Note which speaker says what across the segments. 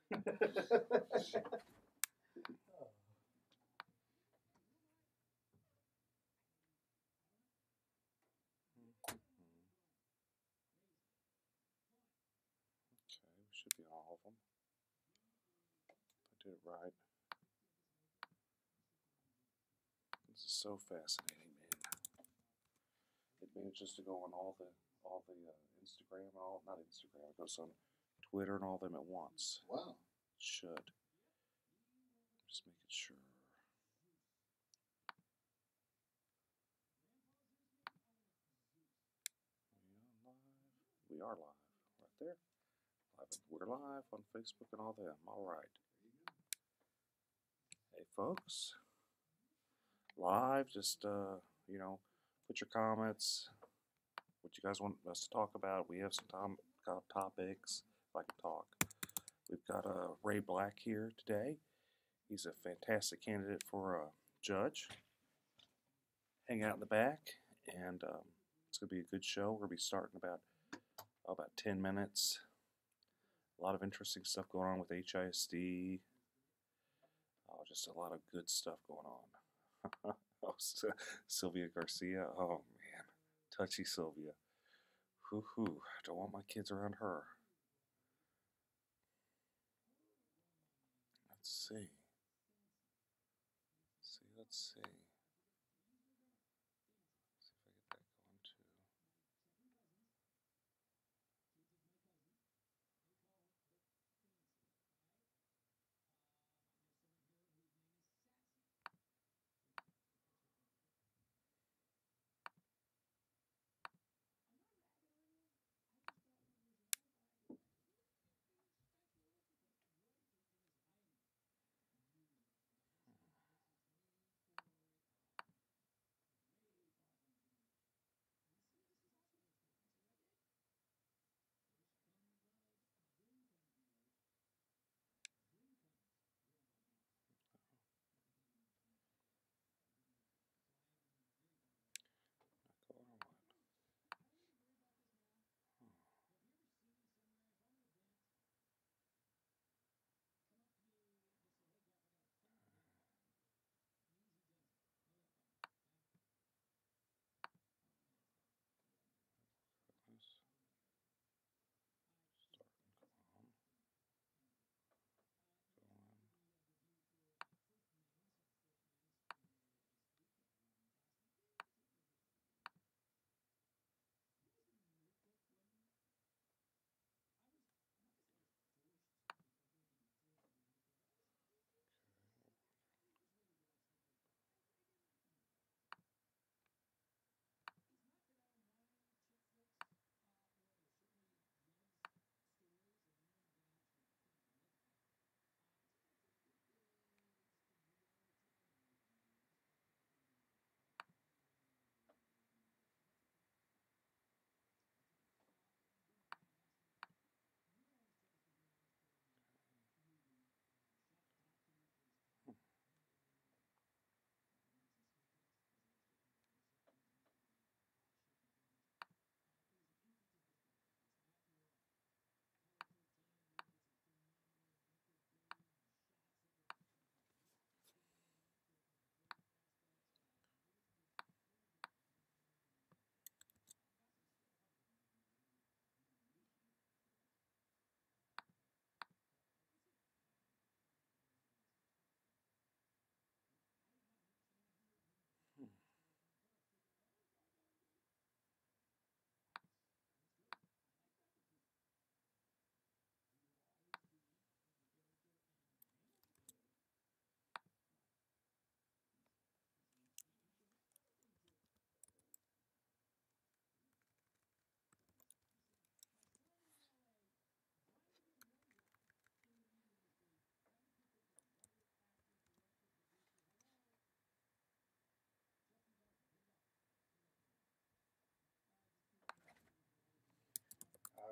Speaker 1: we should be on all of them. I did it right. This is so fascinating, man. It manages to go on all the Instagram and all, not Instagram. It goes on Twitter and all of them at once.
Speaker 2: Wow.
Speaker 1: It should. Just making sure. We are live right there. We're live on Facebook and all them. All right. Hey, folks. Live. Just put your comments. What you guys want us to talk about? We have some topics. If I can talk, we've got Ray Black here today. He's a fantastic candidate for a judge. Hang out in the back, and it's going to be a good show. We're going to be starting about 10 minutes. A lot of interesting stuff going on with HISD. Just a lot of good stuff going on. Sylvia Garcia. Oh, man. Touchy Sylvia. Hoo-hoo. Don't want my kids around her. Let's see. Let's see. See if I get that going too. Not going on what? Goodness. Starting Chrome. Going.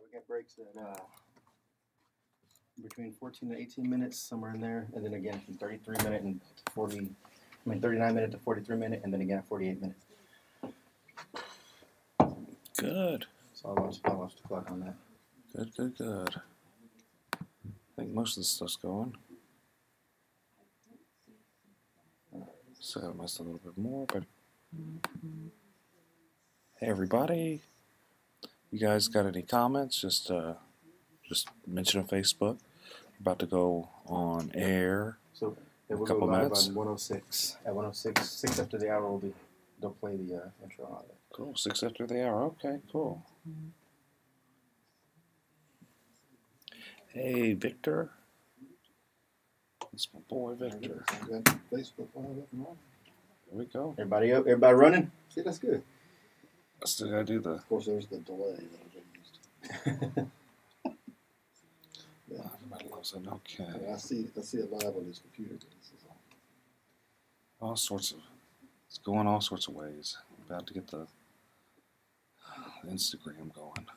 Speaker 2: We get breaks at between 14 to 18 minutes, somewhere in there, and then again from 33 minute and 39 minute to 43 minute, and then again 48 minutes.
Speaker 1: Good.
Speaker 2: So I lost the clock on that.
Speaker 1: Good. I think most of the stuff's going. So I missed a little bit more, but hey everybody, you guys got any comments? Just mention on Facebook. We're about to go on air.
Speaker 2: So yeah, we'll
Speaker 1: Couple
Speaker 2: go live
Speaker 1: minutes.
Speaker 2: on 106. At 106, 6 after the hour, they'll play the intro on it.
Speaker 1: Cool, 6 after the hour. Okay, cool. Hey Victor, it's my boy Victor.
Speaker 3: Facebook Live up and on.
Speaker 1: Here we go.
Speaker 2: Everybody up? Everybody running?
Speaker 3: See, that's good.
Speaker 1: I still gotta do the
Speaker 3: Of course, there's the delay that I'm used to. Yeah.
Speaker 1: everybody loves it. Okay.
Speaker 3: Yeah, I see it live on his computer. But this is
Speaker 1: All sorts of, it's going all sorts of ways. I'm about to get the Instagram going.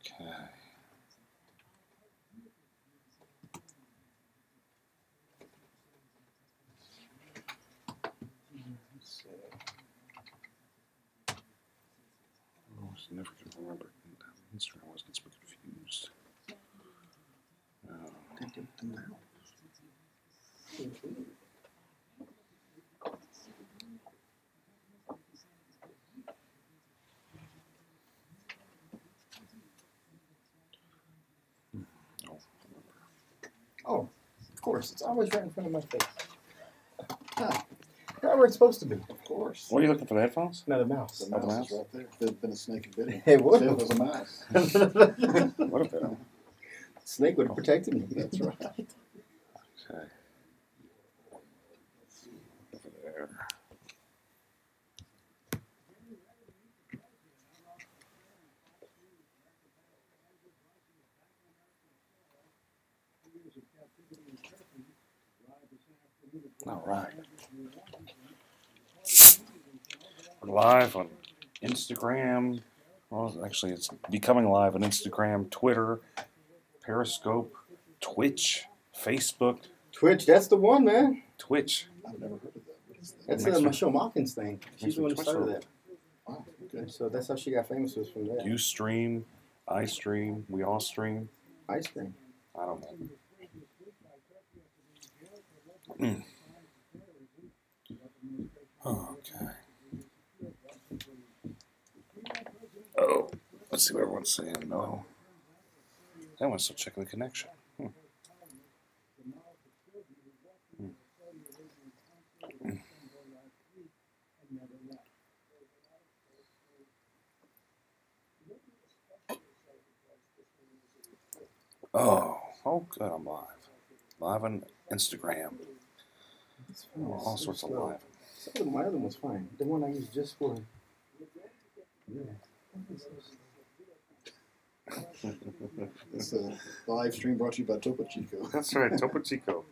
Speaker 1: Okay. Oh, I never can remember. Instagram always gets me confused.
Speaker 2: Oh, of course. It's always right in front of my face. Right where it's supposed to be.
Speaker 3: of course.
Speaker 1: What are you looking for, the headphones?
Speaker 2: Another mouse.
Speaker 3: The
Speaker 1: Oh, the
Speaker 3: mouse
Speaker 1: mouse?
Speaker 3: is right there. If there'd been a snake and bit him,
Speaker 2: Hey, what?
Speaker 3: it was a mouse.
Speaker 1: What if they don't?
Speaker 2: Snake would have protected me.
Speaker 3: That's right.
Speaker 1: Okay. Over there. All right. We're live on Instagram. Well, actually, it's becoming live on Instagram, Twitter, Periscope, Twitch, Facebook,
Speaker 2: Twitch, that's the one, man.
Speaker 1: Twitch.
Speaker 3: I've never heard of that. What is that?
Speaker 2: That's
Speaker 1: Makes me-
Speaker 2: Michelle Malkin's thing. She's
Speaker 1: makes
Speaker 2: the
Speaker 1: me
Speaker 2: one who
Speaker 1: twitch
Speaker 2: started
Speaker 1: a
Speaker 2: that.
Speaker 3: Wow. Okay.
Speaker 2: So that's how she got famous, was from there.
Speaker 1: Ustream, iStream, we all stream.
Speaker 2: Ice cream.
Speaker 1: I don't know. Mm. Okay. Oh, let's see what everyone's saying. No. Everyone's still checking the connection. Oh, good, I'm live. Live on Instagram.
Speaker 2: It's fine.
Speaker 1: Oh, all
Speaker 2: It's
Speaker 1: sorts of
Speaker 2: slow.
Speaker 1: live.
Speaker 2: Some of my other one's fine. The one I used just for. Yeah.
Speaker 3: This live stream brought to you by Topo Chico.
Speaker 1: That's right, Topo Chico.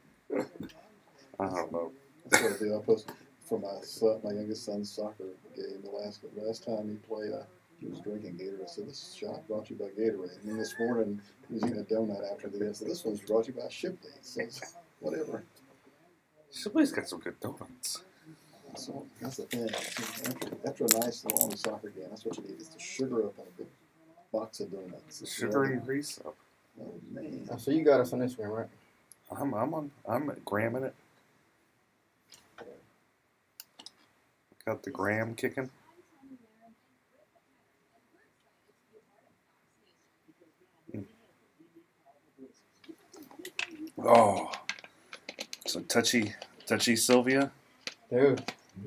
Speaker 1: I don't know.
Speaker 3: That's what I do. I posted for my youngest son's soccer game. The last time he played, he was drinking Gatorade. I said, "This shot brought to you by Gatorade." And then this morning, he was eating a donut after the game. So this one's brought to you by Shipley. So whatever.
Speaker 1: Somebody's got some good donuts.
Speaker 3: So that's the thing. After a nice long soccer game, that's what you need is to sugar up on a big box of donuts.
Speaker 1: Sugar and grease up.
Speaker 3: Oh man.
Speaker 2: So you got us on Instagram, right?
Speaker 1: I'm gramming it. Got the gram kicking. Oh, so touchy Sylvia.
Speaker 2: Dude,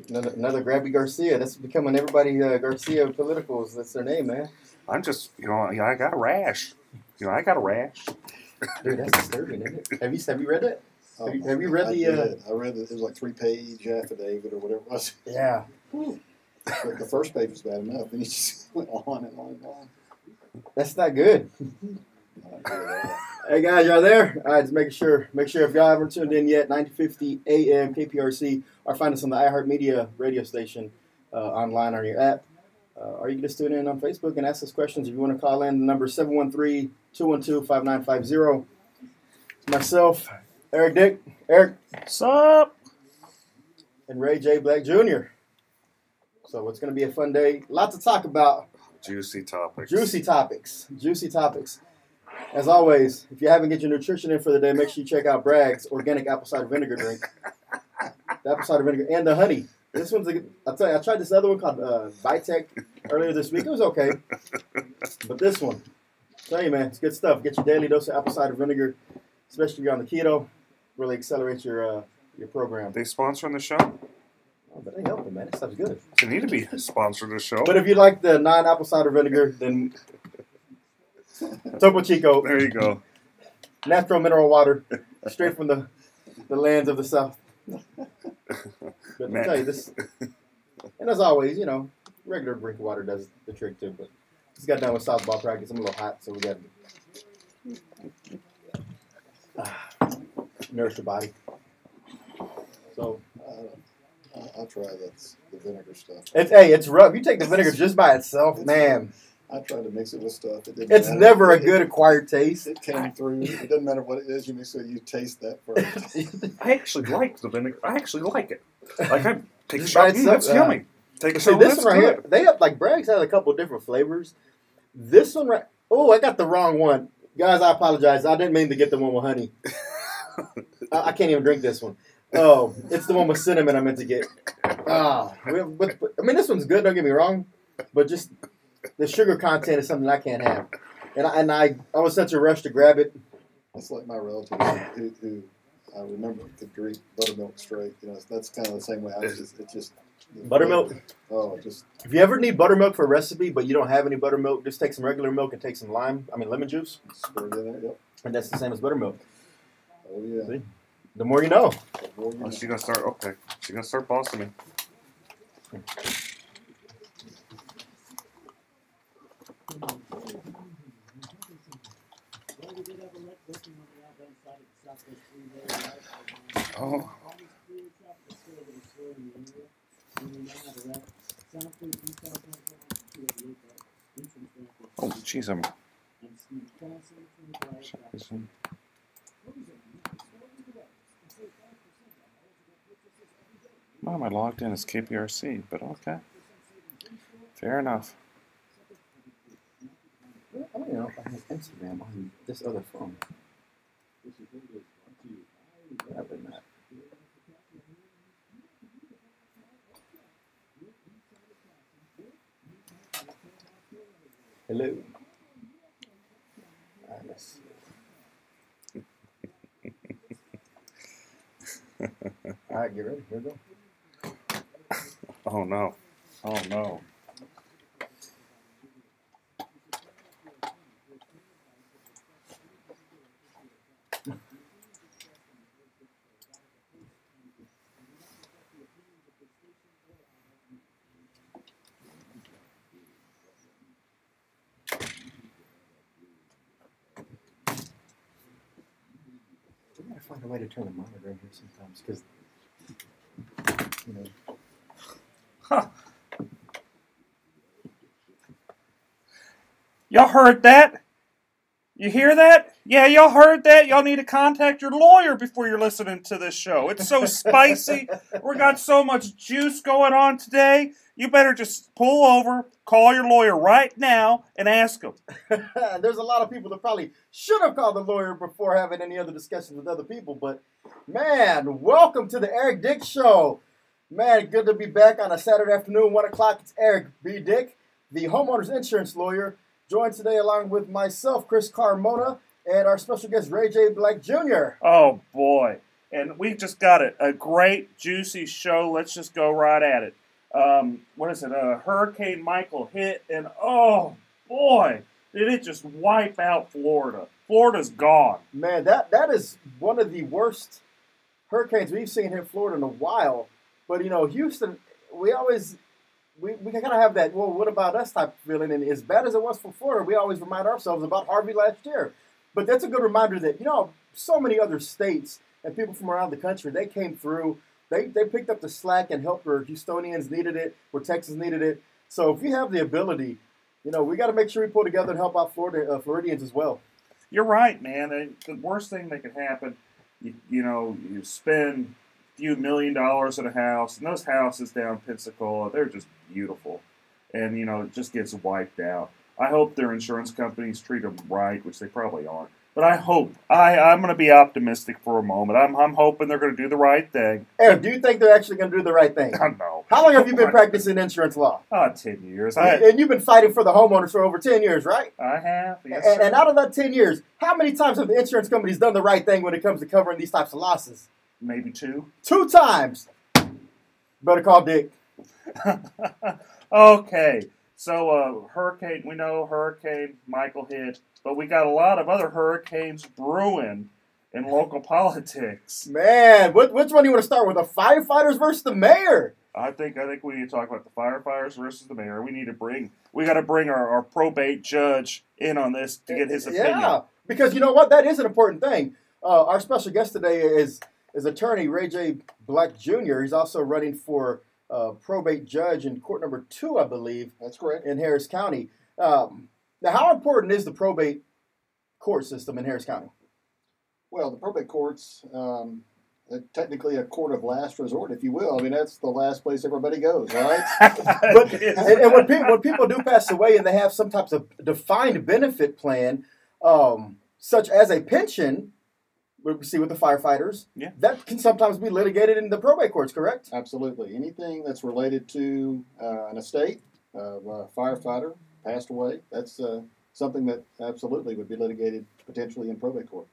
Speaker 2: another Gabby Garcia. That's becoming everybody Garcia politicals. That's their name, man.
Speaker 1: I'm just, I got a rash. I got a rash.
Speaker 2: Dude, that's disturbing, isn't it? Have you read that? Have you read
Speaker 3: I
Speaker 2: the?
Speaker 3: did. I read it. It was like 3-page affidavit or whatever it was.
Speaker 2: Yeah.
Speaker 3: But the first page was bad enough. Then he just went on and on and on.
Speaker 2: That's not good.
Speaker 3: Not good at all.
Speaker 2: Hey guys, y'all there? All right, just make sure if y'all haven't tuned in yet, 9:50 a.m. KPRC, or find us on the iHeartMedia radio station online on your app. Or you can just tune in on Facebook and ask us questions. If you want to call in, the number is 713-212-5950. It's myself, Eric Dick,
Speaker 1: What's up?
Speaker 2: and Ray J. Black Jr. So it's going to be a fun day. A lot to talk about.
Speaker 1: Juicy topics.
Speaker 2: Juicy topics. As always, if you haven't get your nutrition in for the day, make sure you check out Bragg's organic apple cider vinegar drink. The apple cider vinegar and the honey. This one's I'll tell you, I tried this other one called Vitec earlier this week. It was okay. But this one, I'll tell you, man, it's good stuff. Get your daily dose of apple cider vinegar, especially if you're on the keto. Really accelerate your program.
Speaker 1: They sponsoring the show?
Speaker 2: Oh, but they helping, man. This stuff's good.
Speaker 1: They need to be sponsored the show.
Speaker 2: But if you like the non-apple cider vinegar, then Topo Chico.
Speaker 1: There you go.
Speaker 2: Natural mineral water, straight from the lands of the South. But I'll tell you this, and as always, you know, regular drink of water does the trick too. But just got done with softball practice. I'm a little hot, so we got to nourish your body. So
Speaker 3: I'll try the vinegar stuff.
Speaker 2: It's rough. You take the vinegar just by itself, man.
Speaker 3: I tried to mix it with stuff.
Speaker 2: It's never a good acquired taste.
Speaker 3: It came through. It doesn't matter what it is. You mix it. You taste that first.
Speaker 1: I actually like the vinegar. I actually like it. Like I take a
Speaker 2: Just
Speaker 1: shot.
Speaker 2: by itself,
Speaker 1: That's yummy. Take a
Speaker 2: See,
Speaker 1: shot.
Speaker 2: this
Speaker 1: That's
Speaker 2: one right
Speaker 1: good.
Speaker 2: here, they have, like, Bragg's has a couple different flavors. This one right, oh, I got the wrong one. Guys, I apologize. I didn't mean to get the one with honey. I can't even drink this one. Oh, it's the one with cinnamon I meant to get. I mean, this one's good, don't get me wrong, but just the sugar content is something I can't have. And I was such a rush to grab it.
Speaker 3: It's like my relative who I remember could drink buttermilk straight. You know, that's kind of the same way.
Speaker 2: Buttermilk?
Speaker 3: Oh, just.
Speaker 2: If you ever need buttermilk for a recipe, but you don't have any buttermilk, just take some regular milk and take some lemon juice.
Speaker 3: Stir it in there, yep.
Speaker 2: And that's the same as buttermilk.
Speaker 3: Oh, yeah.
Speaker 2: See? The more you know.
Speaker 3: The more you know.
Speaker 1: Oh, she's gonna start. Okay, she's gonna start bossing me. Oh. Oh, jeez, I'm. Why am I logged in as KPRC? But okay, fair enough.
Speaker 2: I don't know if I have Instagram on this other phone. Probably not. Hello. All right, let's see. All right, get ready. Here we go.
Speaker 1: Oh no! Oh no!
Speaker 2: We gotta find a way to turn the monitor in here sometimes, because you know.
Speaker 1: Huh. Y'all heard that? You hear that? Yeah, y'all heard that? Y'all need to contact your lawyer before you're listening to this show. It's so spicy. We got so much juice going on today. You better just pull over, call your lawyer right now, and ask him.
Speaker 2: There's a lot of people that probably should have called the lawyer before having any other discussions with other people. But, man, welcome to the Eric Dick Show. Man, good to be back on a Saturday afternoon, 1 o'clock. It's Eric B. Dick, the homeowner's insurance lawyer, joined today along with myself, Chris Carmona, and our special guest, Ray J. Black Jr.
Speaker 1: Oh, boy. And we just got a great, juicy show. Let's just go right at it. What is it? Hurricane Michael hit, and oh, boy, did it just wipe out Florida. Florida's gone.
Speaker 2: Man, that is one of the worst hurricanes we've seen here in Florida in a while. But, you know, Houston, we kind of have that, well, what about us type of feeling. And as bad as it was for Florida, we always remind ourselves about Harvey last year. But that's a good reminder that, you know, so many other states and people from around the country, they came through. They picked up the slack and helped where Houstonians needed it, where Texas needed it. So if you have the ability, you know, we got to make sure we pull together and help out Floridians as well.
Speaker 1: You're right, man. The worst thing that could happen, you spend a few $1 million at a house, and those houses down Pensacola, they're just beautiful. And, you know, it just gets wiped out. I hope their insurance companies treat them right, which they probably aren't. But I hope I'm going to be optimistic for a moment. I'm hoping they're going to do the right thing.
Speaker 2: Eric, do you think they're actually going to do the right thing?
Speaker 1: I don't know.
Speaker 2: How long have you been practicing insurance law?
Speaker 1: 10 years.
Speaker 2: And you've been fighting for the homeowners for over 10 years, right?
Speaker 1: I have. Yes,
Speaker 2: and out of that 10 years, how many times have the insurance companies done the right thing when it comes to covering these types of losses?
Speaker 1: Maybe 2.
Speaker 2: 2 times. Better call Dick.
Speaker 1: Okay. So, we know Hurricane Michael hit, but we got a lot of other hurricanes brewing in local politics.
Speaker 2: Man, which one do you want to start with? The firefighters versus the mayor?
Speaker 1: I think we need to talk about the firefighters versus the mayor. We got to bring our probate judge in on this to get his opinion.
Speaker 2: Yeah, because you know what? That is an important thing. Our special guest today is attorney Ray J. Black Jr. He's also running for probate judge in court number 2, I believe.
Speaker 3: That's correct.
Speaker 2: In Harris County. Now, how important is the probate court system in Harris County?
Speaker 3: Well, the probate courts, technically a court of last resort, if you will. I mean, that's the last place everybody goes, right?
Speaker 2: and when people do pass away and they have some types of defined benefit plan, such as a pension, we see with the firefighters, that can sometimes be litigated in the probate courts, correct?
Speaker 3: Absolutely. Anything that's related to an estate of a firefighter passed away, that's something that absolutely would be litigated potentially in probate court.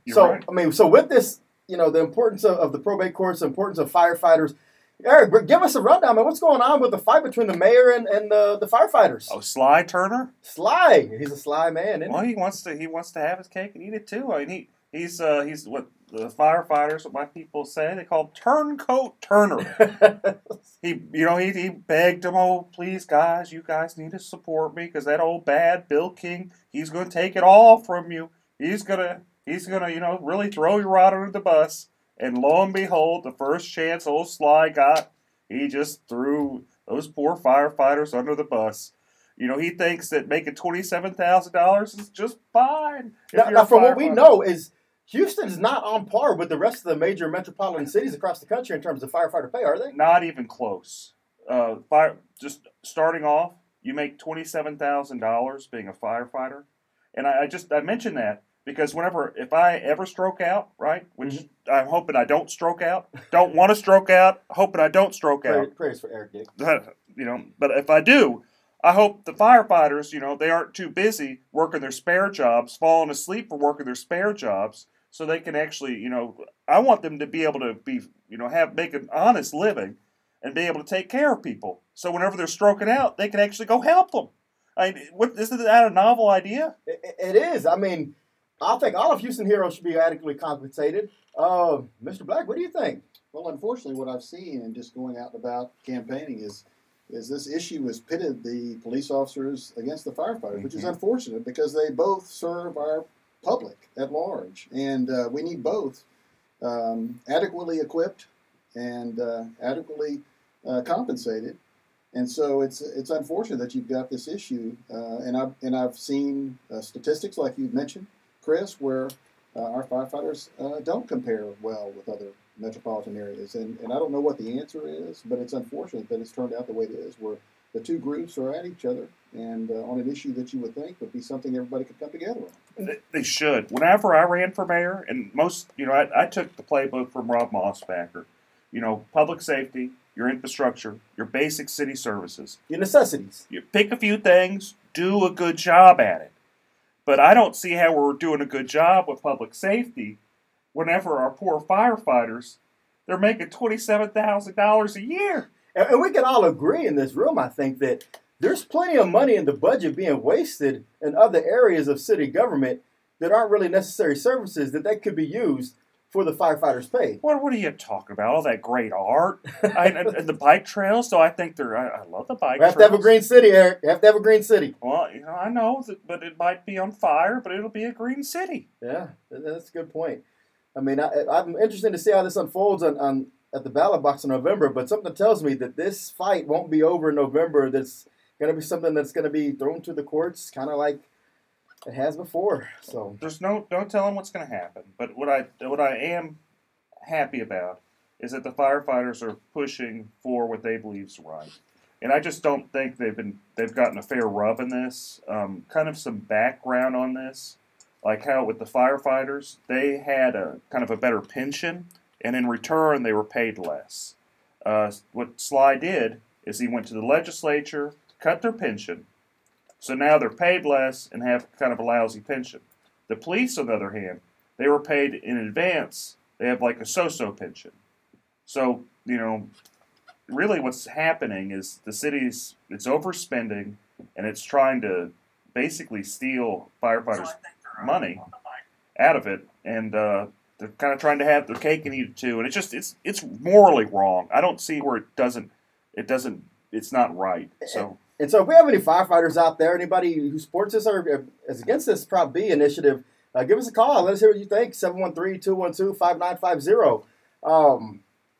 Speaker 1: Right.
Speaker 2: I mean, so with this, the importance of the probate courts, the importance of firefighters, Eric, give us a rundown, man. What's going on with the fight between the mayor and the firefighters?
Speaker 1: Oh, Sly Turner?
Speaker 2: Sly. He's a sly man, isn't
Speaker 1: he? Well, he wants to have his cake and eat it too. I mean, he's what the firefighters, what my people say, they call him Turncoat Turner. He begged them, oh, please, guys, you guys need to support me because that old bad Bill King, he's going to take it all from you. He's gonna, really throw you right under the bus. And lo and behold, the first chance old Sly got, he just threw those poor firefighters under the bus. He thinks that making $27,000 is just fine.
Speaker 2: Now, from what we know, is Houston's not on par with the rest of the major metropolitan cities across the country in terms of firefighter pay, are they?
Speaker 1: Not even close. Just starting off, you make $27,000 being a firefighter. And I mentioned that because if I ever stroke out, right, which I'm hoping I don't stroke out, don't want to stroke out, hoping I don't stroke out.
Speaker 2: Prayers for Eric Dick.
Speaker 1: But if I do, I hope the firefighters, they aren't too busy working their spare jobs, falling asleep for working their spare jobs, so they can actually, I want them to be able to be, make an honest living and be able to take care of people. So whenever they're stroking out, they can actually go help them. I mean, isn't that a novel idea?
Speaker 2: It is. I mean, I think all of Houston heroes should be adequately compensated. Mr. Black, what do you think?
Speaker 3: Well, unfortunately, what I've seen and just going out and about campaigning is this issue has pitted the police officers against the firefighters, which is unfortunate because they both serve our public at large. And we need both adequately equipped and adequately compensated. And so it's unfortunate that you've got this issue. And I've seen statistics like you've mentioned, Chris, where our firefighters don't compare well with other metropolitan areas. And I don't know what the answer is, but it's unfortunate that it's turned out the way it is, where the two groups are at each other and on an issue that you would think would be something everybody could come together on.
Speaker 1: They should. Whenever I ran for mayor, and I took the playbook from Rob Mossbacker. Public safety, your infrastructure, your basic city services.
Speaker 2: Your necessities.
Speaker 1: You pick a few things, do a good job at it. But I don't see how we're doing a good job with public safety whenever our poor firefighters, they're making $27,000 a year.
Speaker 2: And we can all agree in this room, I think, that there's plenty of money in the budget being wasted in other areas of city government that aren't really necessary services that could be used for the firefighters' pay.
Speaker 1: What are you talking about? All that great art and the bike trails. So I think I love the bike trails.
Speaker 2: We have to have a green city, Eric. You have to have a green city.
Speaker 1: Well, I know, but it might be on fire, but it'll be a green city.
Speaker 2: Yeah, that's a good point. I mean, I'm interested to see how this unfolds at the ballot box in November, but something tells me that this fight won't be over in November. That's going to be something that's going to be thrown to the courts, kind of like it has before. So
Speaker 1: don't tell them what's going to happen. But what I am happy about is that the firefighters are pushing for what they believe is right. and I just don't think they've gotten a fair rub in this. Kind of some background on this, like how with the firefighters, they had a kind of a better pension, and in return they were paid less. What Sly did is he went to the legislature, cut their pension, so now they're paid less and have kind of a lousy pension. The police, on the other hand, they were paid in advance. They have like a so-so pension. So, really what's happening is the city's, it's overspending, and it's trying to basically steal firefighters' money out of it, and they're kind of trying to have their cake and eat it too, and it's morally wrong. I don't see where it's not right. So.
Speaker 2: And so if we have any firefighters out there, anybody who supports this or is against this Prop B initiative, give us a call. Let us hear what you think. 713-212-5950.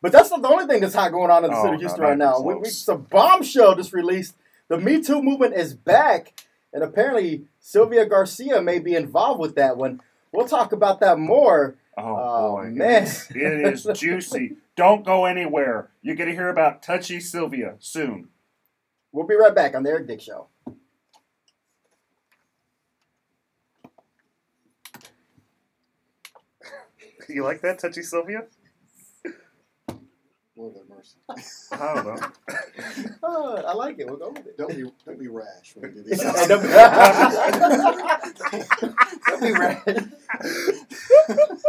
Speaker 2: But that's not the only thing that's hot going on in the city of Houston right now. It's a bombshell just released. The Me Too movement is back, and apparently Sylvia Garcia may be involved with that one. We'll talk about that more.
Speaker 1: Oh, boy.
Speaker 2: Man.
Speaker 1: It is juicy. Don't go anywhere. You're going to hear about Touchy Sylvia soon.
Speaker 2: We'll be right back on the Eric Dick Show.
Speaker 1: You like that, Touchy Sylvia?
Speaker 3: Lord have mercy.
Speaker 1: I don't know.
Speaker 2: I like it. We'll go with it.
Speaker 3: Don't be rash when you do these.
Speaker 2: Don't be rash.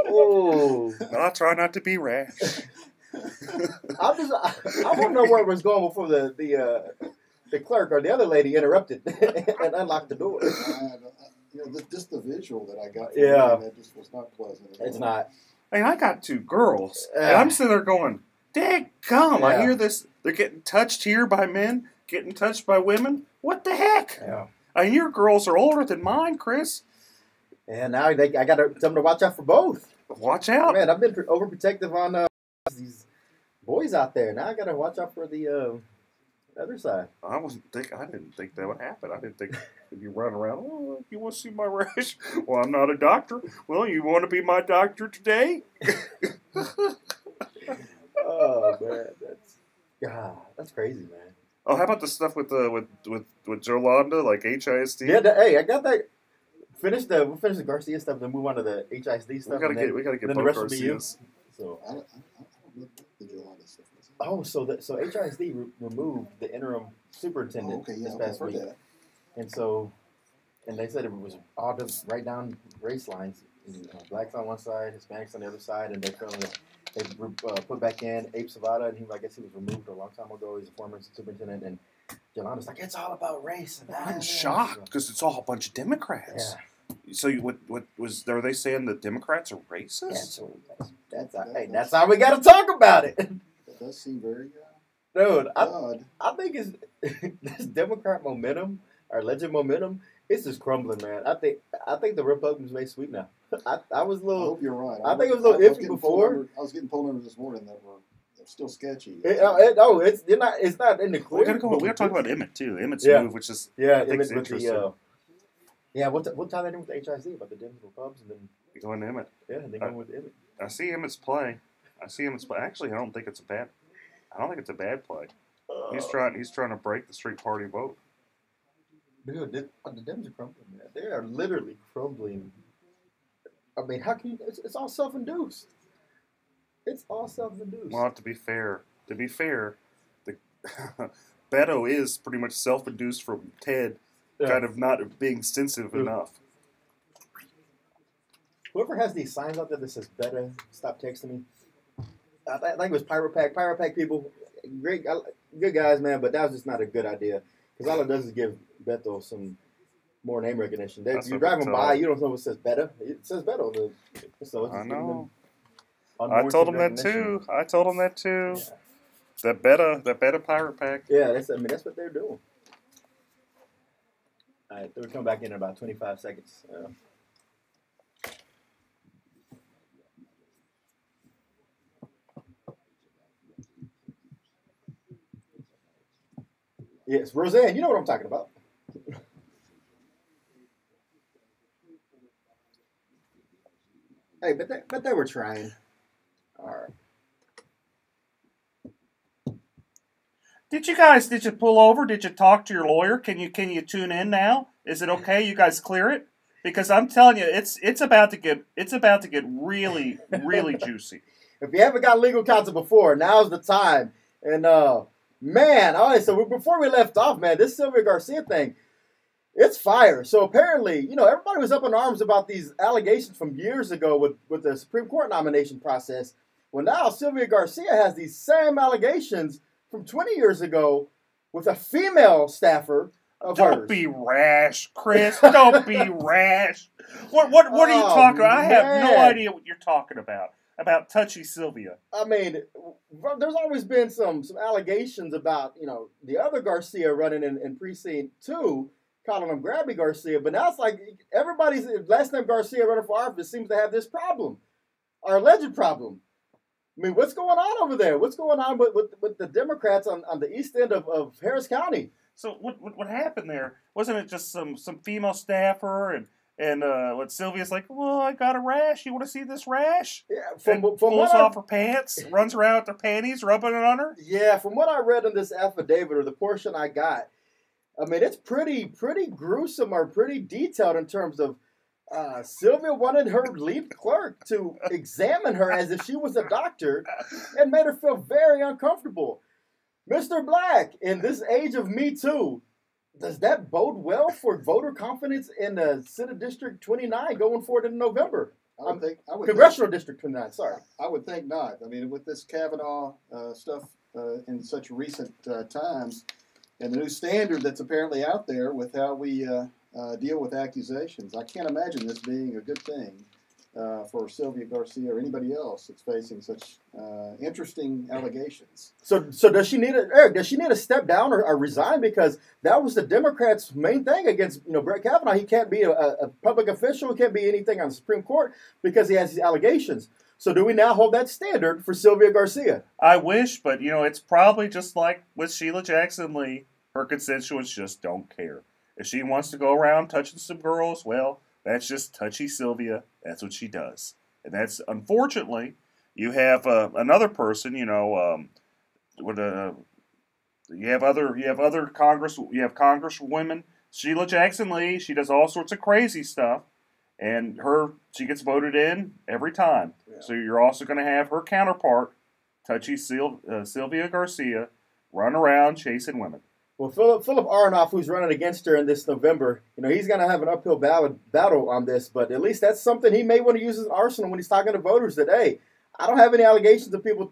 Speaker 2: Oh.
Speaker 1: No, I try not to be rash.
Speaker 2: I want to know where it was going before the clerk or the other lady interrupted and unlocked the door.
Speaker 3: Just the visual that I got. That just was not pleasant.
Speaker 2: It's not.
Speaker 1: I mean, I got two girls, and I'm sitting there going, "Dadgum!" I hear this. They're getting touched here by men, getting touched by women. What the heck?
Speaker 2: Yeah.
Speaker 1: I mean, your girls are older than mine, Chris.
Speaker 2: And now I got to tell them to watch out for both.
Speaker 1: Watch out,
Speaker 2: man! I've been overprotective on these boys out there. Now I got to watch out for the other side.
Speaker 1: I didn't think that would happen. I didn't think you'd be running around. Oh, you want to see my rash? Well, I'm not a doctor. Well, you want to be my doctor today?
Speaker 2: Oh man, that's crazy, man.
Speaker 1: Oh, how about the stuff with Jolanda, like HISD?
Speaker 2: Yeah, hey, I got that. We'll finish the Garcia stuff, then move on to the HISD stuff.
Speaker 1: We gotta get both Garcias.
Speaker 2: So
Speaker 3: I don't know the Jolanda stuff.
Speaker 2: so HISD removed the interim superintendent this past week, and they said it was all just right down race lines. Blacks on one side, Hispanics on the other side, and they put back in Abe Savada, and I guess he was removed a long time ago. He's a former superintendent, and Jolanda's like, it's all about race. And
Speaker 1: I'm shocked because it's all a bunch of Democrats.
Speaker 2: Yeah.
Speaker 1: So are they saying that Democrats are racist?
Speaker 2: Yeah, so that's how we got to talk about it.
Speaker 3: That does seem very
Speaker 2: dude.
Speaker 3: odd.
Speaker 2: I think it's this Democrat momentum, our alleged momentum. It's just crumbling, man. I think the Republicans may sweep now. I was a little.
Speaker 3: I hope you're right.
Speaker 2: I think it was a little iffy before.
Speaker 3: I was getting pulled under this morning that they're still sketchy.
Speaker 2: It's not in the clear.
Speaker 1: We gotta talk about Emmett too. Emmett's move, which is
Speaker 2: Emmett with the we'll tie that in with the HIC about the Dems and Pubs, and then
Speaker 1: going to Emmett.
Speaker 2: Yeah, and then going with Emmett.
Speaker 1: I see Emmett's play. Actually, I don't think it's a bad play. He's trying to break the street party vote.
Speaker 2: Dude, the Dems are crumbling, man. They are literally crumbling. I mean, how can you? It's all self-induced. It's all self-induced.
Speaker 1: Well, to be fair, the Beto is pretty much self-induced from Ted, kind of not being sensitive enough.
Speaker 2: Whoever has these signs out there that says "Beto, stop texting me," I think it was Pyro Pack people, great, good guys, man. But that was just not a good idea because all it does is give Beto some more name recognition. You're driving by, you don't know what says Beto. It says Beto. So it's
Speaker 1: I know.
Speaker 2: I
Speaker 1: told him that too.
Speaker 2: Yeah.
Speaker 1: That Beta Pirate Pack.
Speaker 2: Yeah, that's what they're doing. All right, they'll come back in about 25 seconds. Yes, Roseanne, you know what I'm talking about. Hey, but they were trying. All right.
Speaker 1: Did you pull over? Did you talk to your lawyer? Can you tune in now? Is it okay? You guys clear it? Because I'm telling you, it's about to get really really juicy.
Speaker 2: If you haven't got legal counsel before, now's the time. And man, all right. So before we left off, man, this Sylvia Garcia thing, it's fire. So apparently, everybody was up in arms about these allegations from years ago with the Supreme Court nomination process. Well, now Sylvia Garcia has these same allegations from 20 years ago with a female staffer of hers.
Speaker 1: Don't be rash, Chris. Don't be rash. What are you talking about? I have no idea what you're talking about. About touchy Sylvia.
Speaker 2: I mean, there's always been some allegations about, the other Garcia running in Precinct 2, calling him Grabby Garcia. But now it's like everybody's last name Garcia running for office seems to have this problem, our alleged problem. I mean, what's going on over there? What's going on with the Democrats on the east end of Harris County?
Speaker 1: So what happened there? Wasn't it just some female staffer and what Sylvia's like? Well, I got a rash. You want to see this rash?
Speaker 2: Yeah,
Speaker 1: pulls off her pants, runs around with her panties, rubbing it on her.
Speaker 2: Yeah, from what I read in this affidavit or the portion I got, I mean, it's pretty gruesome or pretty detailed in terms of. Sylvia wanted her lead clerk to examine her as if she was a doctor and made her feel very uncomfortable. Mr. Black, in this age of Me Too, does that bode well for voter confidence in Senate District 29 going forward in November? Congressional District 29, sorry.
Speaker 3: I would think not. I mean, with this Kavanaugh stuff in such recent times and the new standard that's apparently out there with how we deal with accusations, I can't imagine this being a good thing for Sylvia Garcia or anybody else that's facing such interesting allegations.
Speaker 2: So does she need Eric? Does she need to step down or resign, because that was the Democrats' main thing against Brett Kavanaugh? He can't be a public official. He can't be anything on the Supreme Court because he has these allegations. So do we now hold that standard for Sylvia Garcia?
Speaker 1: I wish, but it's probably just like with Sheila Jackson Lee. Her constituents just don't care. If she wants to go around touching some girls, well, that's just touchy Sylvia. That's what she does. And that's, unfortunately, you have another person, you have Congresswomen, Sheila Jackson Lee. She does all sorts of crazy stuff, and she gets voted in every time. Yeah. So you're also going to have her counterpart, touchy Sylvia Garcia, run around chasing women.
Speaker 2: Well, Philip Aronoff, who's running against her in this November, he's going to have an uphill battle on this, but at least that's something he may want to use as an arsenal when he's talking to voters that, hey, I don't have any allegations of people,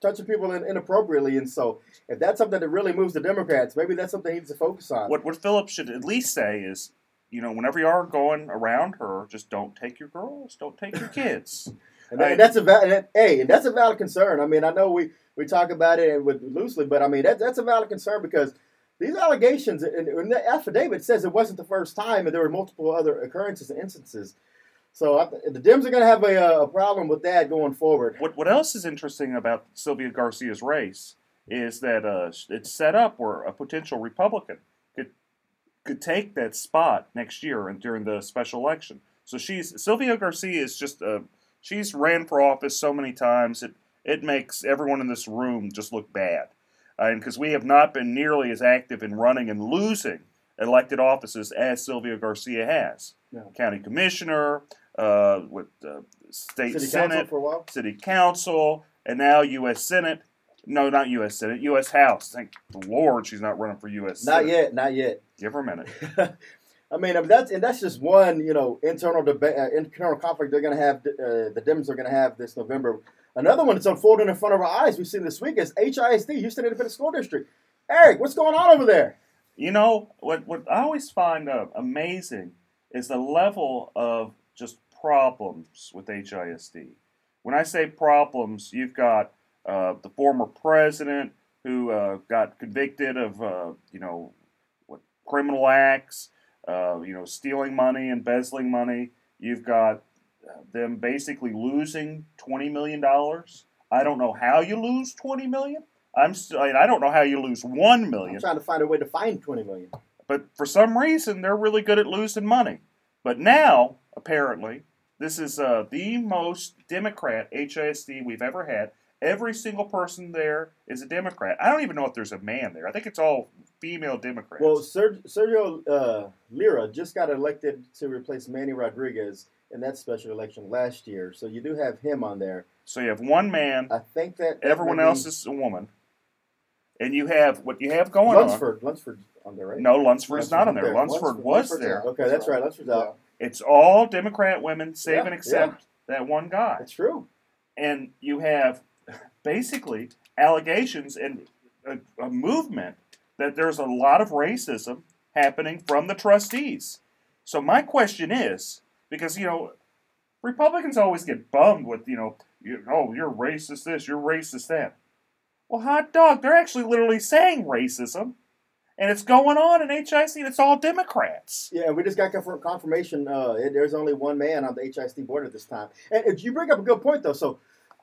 Speaker 2: touching people inappropriately, and so if that's something that really moves the Democrats, maybe that's something he needs to focus on.
Speaker 1: What Philip should at least say is, whenever you are going around her, just don't take your girls, don't take your kids.
Speaker 2: and that's a valid concern. I mean, I know we talk about it loosely, but I mean that's a valid concern because these allegations, in the affidavit, says it wasn't the first time, and there were multiple other occurrences and instances. So the Dems are going to have a problem with that going forward.
Speaker 1: What else is interesting about Sylvia Garcia's race is that it's set up where a potential Republican could take that spot next year and during the special election. So Sylvia Garcia is just she's ran for office so many times it makes everyone in this room just look bad. And because we have not been nearly as active in running and losing elected offices as Sylvia Garcia has. Yeah. County commissioner, with state
Speaker 2: City
Speaker 1: Senate,
Speaker 2: Council for a while.
Speaker 1: City Council, and now U.S. Senate. No, not U.S. Senate, U.S. House. Thank the Lord she's not running for U.S. Senate.
Speaker 2: Not yet.
Speaker 1: Give her a minute.
Speaker 2: I mean, that's just one, internal debate, internal conflict they're going to have. The Dems are going to have this November. Another one that's unfolding in front of our eyes we've seen this week is HISD, Houston Independent School District. Eric, what's going on over there?
Speaker 1: What I always find amazing is the level of just problems with HISD. When I say problems, you've got the former president who got convicted of criminal acts, stealing money, embezzling money. You've got them basically losing $20 million. I don't know how you lose $20 million. I don't know how you lose $1 million.
Speaker 2: I'm trying to find a way to find $20 million.
Speaker 1: But for some reason, they're really good at losing money. But now, apparently, this is the most Democrat HISD we've ever had. Every single person there is a Democrat. I don't even know if there's a man there. I think it's all female Democrats.
Speaker 2: Well, Sergio Lira just got elected to replace Manny Rodriguez in that special election last year. So you do have him on there.
Speaker 1: So you have one man.
Speaker 2: I think that
Speaker 1: everyone else is a woman. And you have what you have going
Speaker 2: Lunsford's on there, right?
Speaker 1: No, Lunsford's not on there. Lunsford was there.
Speaker 2: Okay, that's right. Lunsford's out.
Speaker 1: It's all Democrat women, save and except that one guy.
Speaker 2: It's true.
Speaker 1: And you have basically allegations and a movement that there's a lot of racism happening from the trustees. So my question is, because, Republicans always get bummed with, you're racist this, you're racist that. Well, hot dog, they're actually literally saying racism, and it's going on in HISD, and it's all Democrats.
Speaker 2: Yeah, we just got confirmation there's only one man on the HISD board at this time. And you bring up a good point, though. So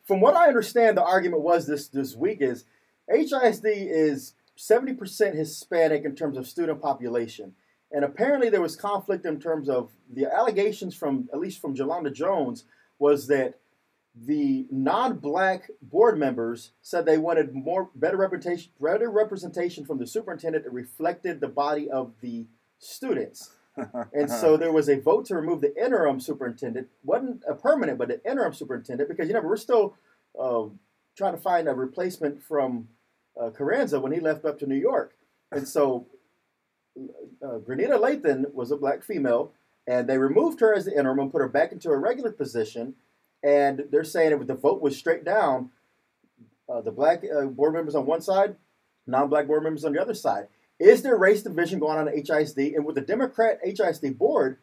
Speaker 2: from what I understand, the argument was this week is HISD is 70% Hispanic in terms of student population. And apparently there was conflict in terms of the allegations at least from Jolanda Jones, was that the non-black board members said they wanted better representation from the superintendent that reflected the body of the students. And so there was a vote to remove the interim superintendent. Wasn't a permanent, but an interim superintendent, because we're still trying to find a replacement from Carranza when he left up to New York. And so Grenita Lathan was a black female, and they removed her as the interim and put her back into a regular position. And they're saying if the vote was straight down, the black board members on one side, non-black board members on the other side. Is there race division going on at HISD? And with the Democrat HISD board,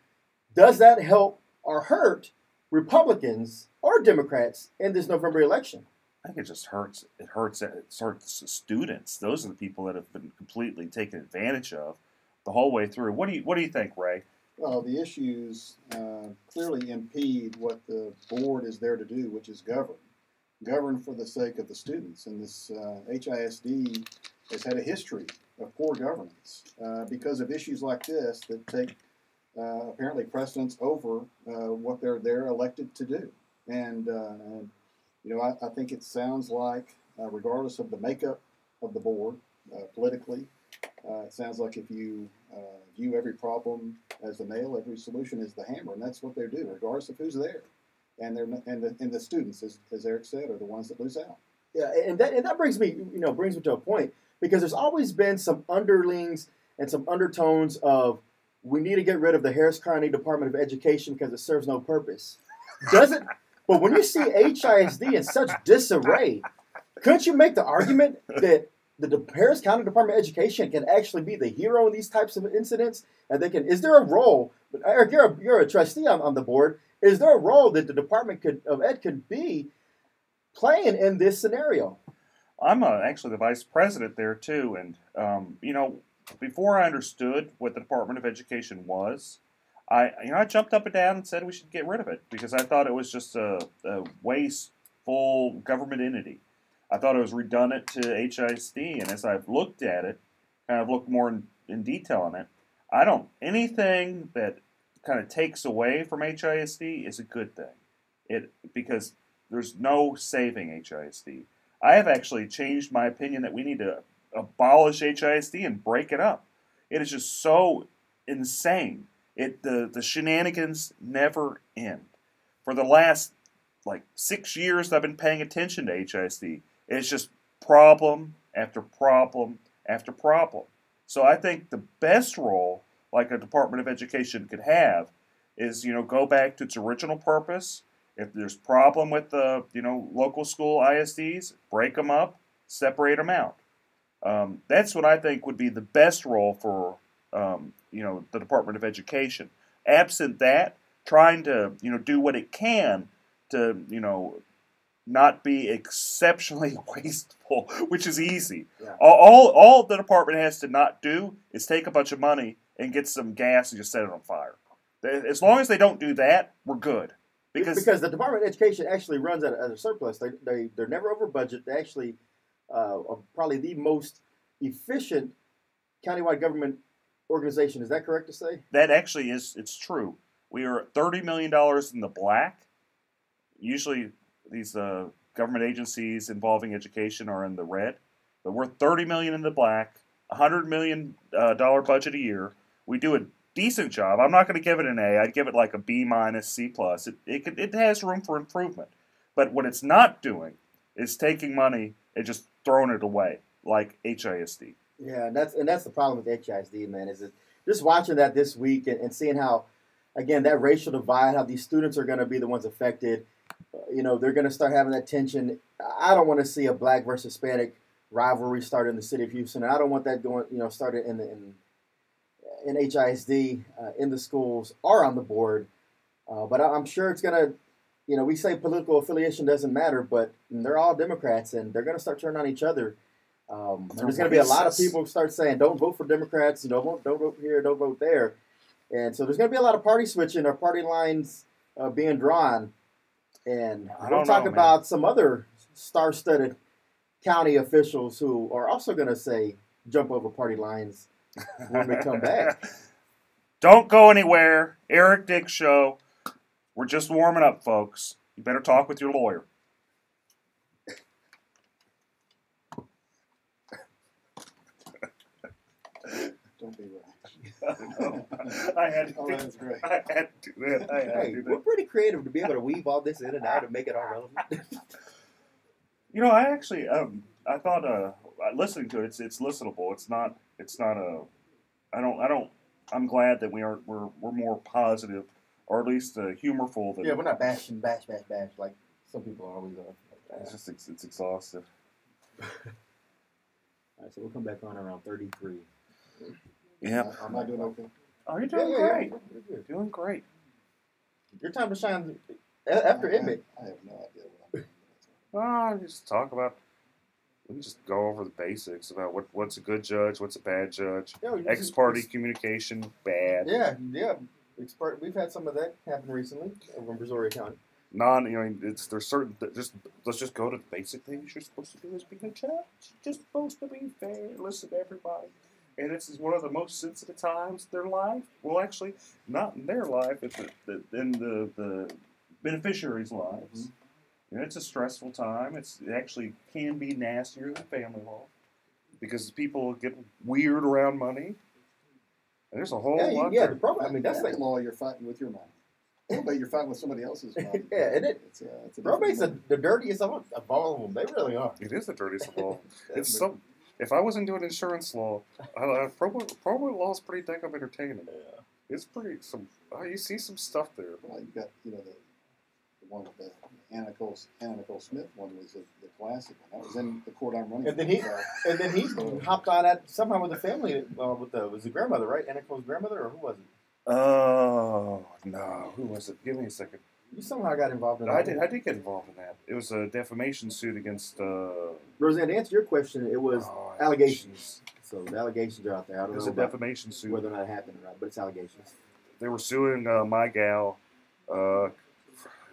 Speaker 2: does that help or hurt Republicans or Democrats in this November election?
Speaker 1: I think it just hurts. It hurts the students. Those are the people that have been completely taken advantage of the whole way through. What do you think, Ray?
Speaker 3: Well, the issues clearly impede what the board is there to do, which is govern for the sake of the students. And this HISD has had a history of poor governance because of issues like this that take apparently precedence over what they're elected to do. And I think it sounds like, regardless of the makeup of the board politically, it sounds like if you view every problem as the nail, every solution is the hammer, and that's what they do, regardless of who's there. And the students, as Eric said, are the ones that lose out.
Speaker 2: Yeah, and that brings me to a point, because there's always been some underlings and some undertones of we need to get rid of the Harris County Department of Education because it serves no purpose. Does it? But when you see HISD in such disarray, couldn't you make the argument that the Harris County Department of Education can actually be the hero in these types of incidents? And is there a role, Eric, you're a trustee on the board, is there a role that the Department of Ed could be playing in this scenario?
Speaker 1: I'm actually the vice president there too, and before I understood what the Department of Education was, I jumped up and down and said we should get rid of it because I thought it was just a wasteful government entity. I thought it was redundant to HISD, and as I've looked at it, kind of looked more in detail on it, anything that kind of takes away from HISD is a good thing. Because there's no saving HISD. I have actually changed my opinion that we need to abolish HISD and break it up. It is just so insane. The shenanigans never end. For the last 6 years I've been paying attention to HISD. It's just problem after problem after problem. So I think the best role like a Department of Education could have is, go back to its original purpose. If there's problem with the, local school ISDs, break them up, separate them out. That's what I think would be the best role for, the Department of Education. Absent that, trying to, do what it can to, not be exceptionally wasteful, which is easy. Yeah. All the department has to not do is take a bunch of money and get some gas and just set it on fire. As long as they don't do that, we're good. Because
Speaker 2: the Department of Education actually runs at a surplus. They're never over budget. They actually are probably the most efficient countywide government organization. Is that correct to say?
Speaker 1: That actually is. It's true. We are $30 million in the black. Usually these government agencies involving education are in the red, but we're $30 million in the black. $100 million budget a year. We do a decent job. I'm not going to give it an A. I'd give it like a B minus, C plus. It has room for improvement. But what it's not doing is taking money and just throwing it away like HISD.
Speaker 2: Yeah, and that's the problem with HISD, man. Is it just watching that this week and seeing how, again, that racial divide, how these students are going to be the ones affected. They're going to start having that tension. I don't want to see a black versus Hispanic rivalry started in the city of Houston. I don't want that going, started in HISD, in the schools or on the board. But I'm sure it's going to, we say political affiliation doesn't matter, but they're all Democrats and they're going to start turning on each other. There's going to be a lot of people who start saying, don't vote for Democrats, don't vote here, don't vote there. And so there's going to be a lot of party switching or party lines being drawn. And we'll talk about some other star-studded county officials who are also going to say jump over party lines when we come back.
Speaker 1: Don't go anywhere. Eric Dick Show. We're just warming up, folks. You better talk with your lawyer.
Speaker 3: Don't be rash.
Speaker 1: I had to
Speaker 3: Oh, that's great.
Speaker 1: I had to do that.
Speaker 2: Hey, we're pretty creative to be able to weave all this in and out and make it all relevant.
Speaker 1: I actually, I thought, listening to it, it's listenable. It's not I'm glad that we're more positive, or at least humorful than.
Speaker 2: Yeah, we're not bash like some people always are.
Speaker 1: It's exhaustive.
Speaker 2: All right, so we'll come back on around 33.
Speaker 1: Yeah.
Speaker 3: Am I doing okay?
Speaker 1: Oh, you're doing great. You're doing great.
Speaker 2: Your time to shine after Emmett.
Speaker 3: I have no idea what I'm doing.
Speaker 1: Just talk about. We can just go over the basics about what's a good judge, what's a bad judge. Ex-party communication, bad.
Speaker 2: Yeah. We've had some of that happen recently over in Brazoria County.
Speaker 1: There's certain let's just go to the basic things you're supposed to do as being a judge. You're just supposed to be fair, listen to everybody. And this is one of the most sensitive times in their life. Well, actually, not in their life, it's in the beneficiaries' lives. Mm-hmm. It's a stressful time. It actually can be nastier than family law because people get weird around money. And there's a whole lot.
Speaker 2: Yeah, the problem. I mean, that's
Speaker 3: like law. You're fighting with your money. But you're fighting with somebody else's money.
Speaker 2: Yeah, and
Speaker 3: it's
Speaker 2: probate's the dirtiest of all of them. They really are.
Speaker 1: It is the dirtiest of all. If I wasn't doing insurance law, probate law is pretty dang entertaining.
Speaker 2: Yeah.
Speaker 1: It's pretty you see some stuff there.
Speaker 3: Well, you got the one with the Anna Nicole Smith one was the classic one. That was in the court I'm running.
Speaker 2: And then he hopped on that somehow with the family was the grandmother, right? Anna Nicole's grandmother, or who was it?
Speaker 1: Oh no, who was it? Give me a second.
Speaker 2: You somehow got involved in that.
Speaker 1: I did get involved in that. It was a defamation suit against.
Speaker 2: Roseanne, to answer your question, it was allegations. Geez. So the allegations are out there. I don't know
Speaker 1: a defamation suit.
Speaker 2: Whether or not it happened or not, but it's allegations.
Speaker 1: They were suing my gal.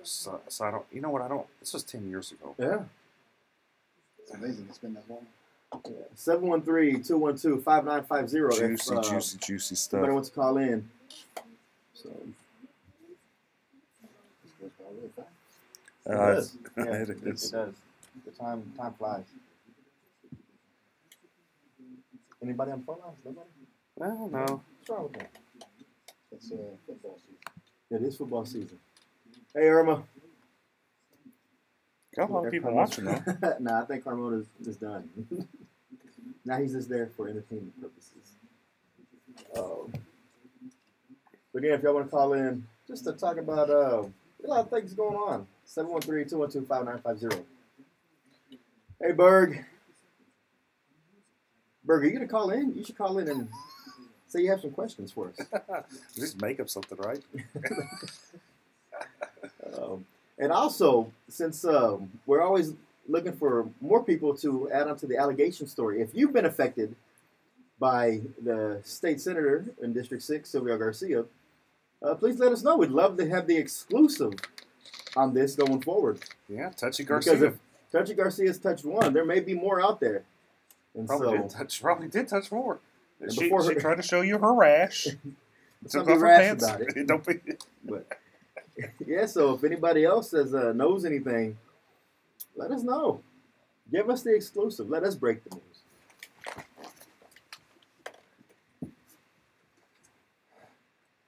Speaker 1: So I don't. You know what? I don't. This was 10 years ago.
Speaker 2: Yeah.
Speaker 3: It's amazing. It's been that long.
Speaker 2: 713-212-5950.
Speaker 1: Juicy stuff.
Speaker 2: Somebody wants to call in. So.
Speaker 3: It does.
Speaker 2: It does. The time flies. Anybody on the phone lines? Nobody?
Speaker 1: No.
Speaker 2: What's wrong with that?
Speaker 3: It's football season.
Speaker 2: It is football season. Hey, Irma.
Speaker 1: Got a lot of people watching though.
Speaker 2: Nah, I think Carmona is done. Now he's just there for entertainment purposes. But yeah, if y'all want to call in, just to talk about a lot of things going on. 713-212-5950. Hey, Berg. Berg, are you going to call in? You should call in and say you have some questions for us.
Speaker 1: Just make up something, right?
Speaker 2: And also, since we're always looking for more people to add on to the allegation story, if you've been affected by the state senator in District 6, Silvio Garcia, please let us know. We'd love to have the exclusive on this going forward.
Speaker 1: Yeah, Touchy Garcia.
Speaker 2: Because if Touchy Garcia's touched one, there may be more out there. And
Speaker 1: probably did touch more. She tried to show you her rash.
Speaker 2: Don't be rash about it.
Speaker 1: Don't be.
Speaker 2: But yeah, so if anybody else knows anything, Let us know. Give us the exclusive. Let us break the news.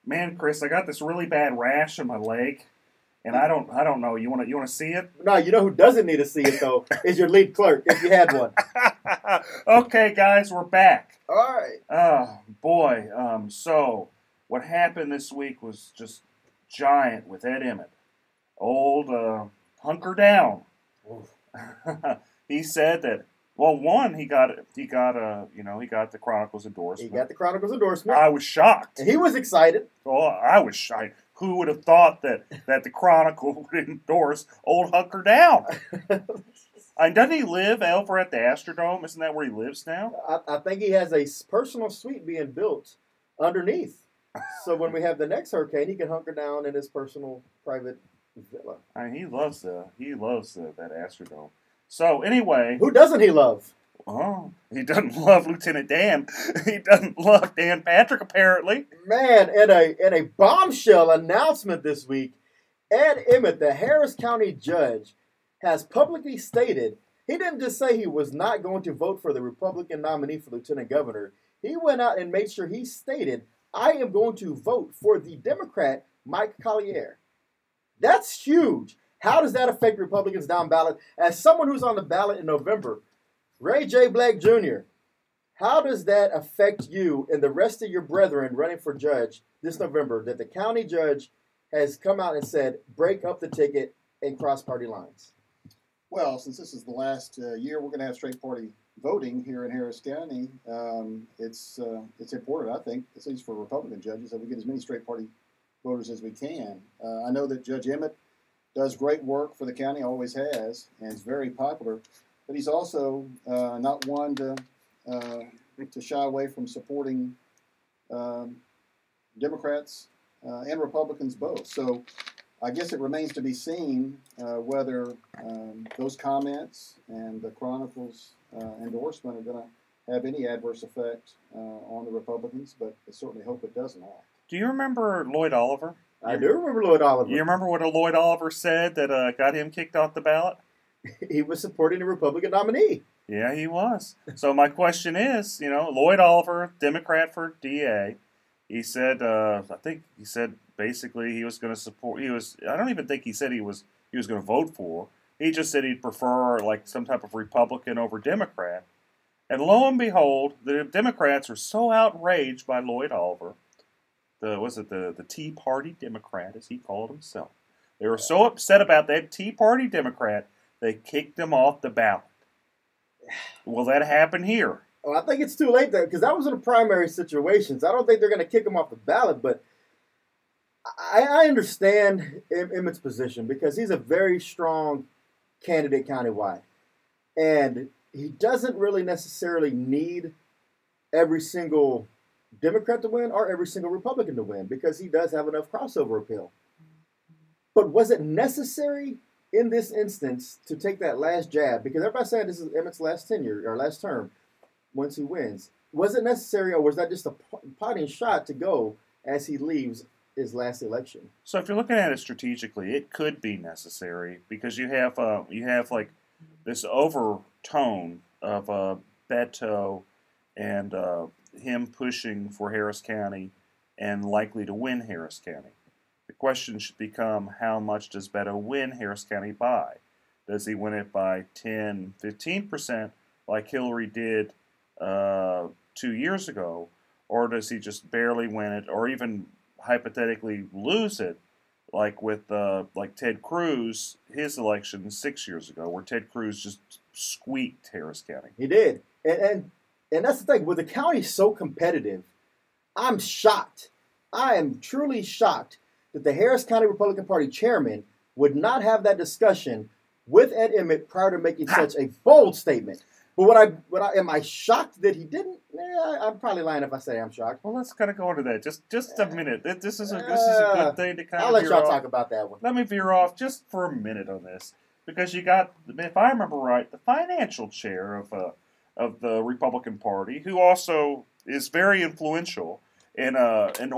Speaker 1: Man, Chris, I got this really bad rash on my leg, and I don't know. You wanna see it?
Speaker 2: No, you know who doesn't need to see it though is your lead clerk if you had one.
Speaker 1: Okay, guys, we're back.
Speaker 2: All right.
Speaker 1: Oh boy. So what happened this week was just giant with Ed Emmett. Old hunker down. He said that. Well, one, he got the Chronicles endorsement.
Speaker 2: He got the Chronicles endorsement.
Speaker 1: I was shocked.
Speaker 2: And he was excited.
Speaker 1: Oh, I was shocked. Who would have thought that the Chronicle would endorse old hunker down? Doesn't he live over at the Astrodome? Isn't that where he lives now?
Speaker 2: I think he has a personal suite being built underneath. So when we have the next hurricane, he can hunker down in his personal private villa.
Speaker 1: He loves that Astrodome. So anyway,
Speaker 2: who doesn't he love?
Speaker 1: Oh, he doesn't love Lieutenant Dan. He doesn't love Dan Patrick, apparently.
Speaker 2: Man, in a bombshell announcement this week, Ed Emmett, the Harris County judge, has publicly stated he didn't just say he was not going to vote for the Republican nominee for lieutenant governor. He went out and made sure he stated, I am going to vote for the Democrat Mike Collier. That's huge. How does that affect Republicans down ballot? As someone who's on the ballot in November, Ray J. Black Jr., how does that affect you and the rest of your brethren running for judge this November that the county judge has come out and said, break up the ticket and cross party lines?
Speaker 3: Well, since this is the last year we're going to have straight party voting here in Harris County, it's important, I think, at least for Republican judges, that we get as many straight party voters as we can. I know that Judge Emmett does great work for the county, always has, and is very popular. But he's also not one to shy away from supporting Democrats and Republicans both. So I guess it remains to be seen whether those comments and the Chronicles endorsement are going to have any adverse effect on the Republicans, but I certainly hope it does not.
Speaker 1: Do you remember Lloyd Oliver?
Speaker 2: I do remember Lloyd Oliver.
Speaker 1: You remember what Lloyd Oliver said that got him kicked off the ballot?
Speaker 2: He was supporting the Republican nominee.
Speaker 1: Yeah, he was. So my question is, Lloyd Oliver, Democrat for DA, he said, I think he said basically he was going to support. I don't even think he said he was going to vote for. He just said he'd prefer like some type of Republican over Democrat. And lo and behold, the Democrats are so outraged by Lloyd Oliver. The Tea Party Democrat, as he called himself. They were so upset about that Tea Party Democrat, they kicked him off the ballot. Will that happen here?
Speaker 2: Well, I think it's too late there because that was in a primary situations. I don't think they're going to kick him off the ballot, but I understand Emmett's position because he's a very strong candidate countywide. And he doesn't really necessarily need every single Democrat to win or every single Republican to win because he does have enough crossover appeal. But was it necessary in this instance to take that last jab? Because everybody's saying this is Emmett's last tenure or last term once he wins. Was it necessary or was that just a potting shot to go as he leaves his last election?
Speaker 1: So if you're looking at it strategically, it could be necessary because you have like this overtone of Beto and him pushing for Harris County and likely to win Harris County. The question should become, how much does Beto win Harris County by? Does he win it by 10, 15% like Hillary did 2 years ago? Or does he just barely win it or even hypothetically lose it like with Ted Cruz, his election 6 years ago, where Ted Cruz just squeaked Harris County?
Speaker 2: He did. And that's the thing. With the county so competitive, I'm shocked. I am truly shocked that the Harris County Republican Party chairman would not have that discussion with Ed Emmett prior to making such a bold statement. But am I shocked that he didn't? I'm probably lying if I say I'm shocked.
Speaker 1: Well, let's kind of go into that. Just a minute. This is a good thing to kind of.
Speaker 2: I'll let y'all talk about that one.
Speaker 1: Let me veer off just for a minute on this because you got, if I remember right, the financial chair of the Republican Party, who also is very influential in an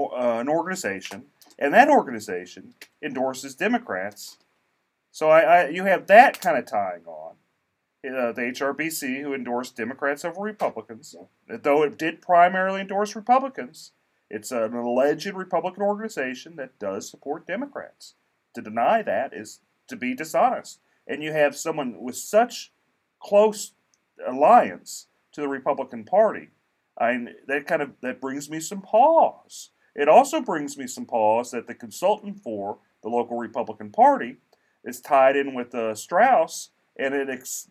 Speaker 1: organization, and that organization endorses Democrats So you have that kind of tying on. The HRBC, who endorsed Democrats over Republicans, though it did primarily endorse Republicans, it's an alleged Republican organization that does support Democrats. To deny that is to be dishonest. And you have someone with such close alliance to the Republican Party. That brings me some pause. It also brings me some pause that the consultant for the local Republican Party is tied in with Strauss, and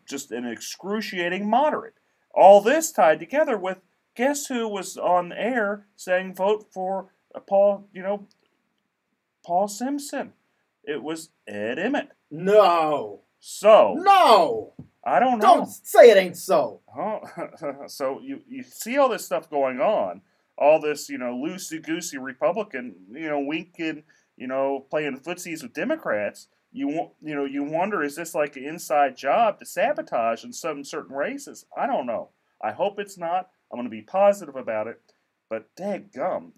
Speaker 1: just an excruciating moderate. All this tied together with, guess who was on air saying vote for Paul Simpson? It was Ed Emmett.
Speaker 2: No.
Speaker 1: So
Speaker 2: No.
Speaker 1: I don't know.
Speaker 2: Don't say it ain't so.
Speaker 1: Oh, so you see all this stuff going on, all this loosey goosey Republican winking, playing footsies with Democrats. You wonder, is this like an inside job to sabotage in some certain races? I don't know. I hope it's not. I'm going to be positive about it. But dadgum,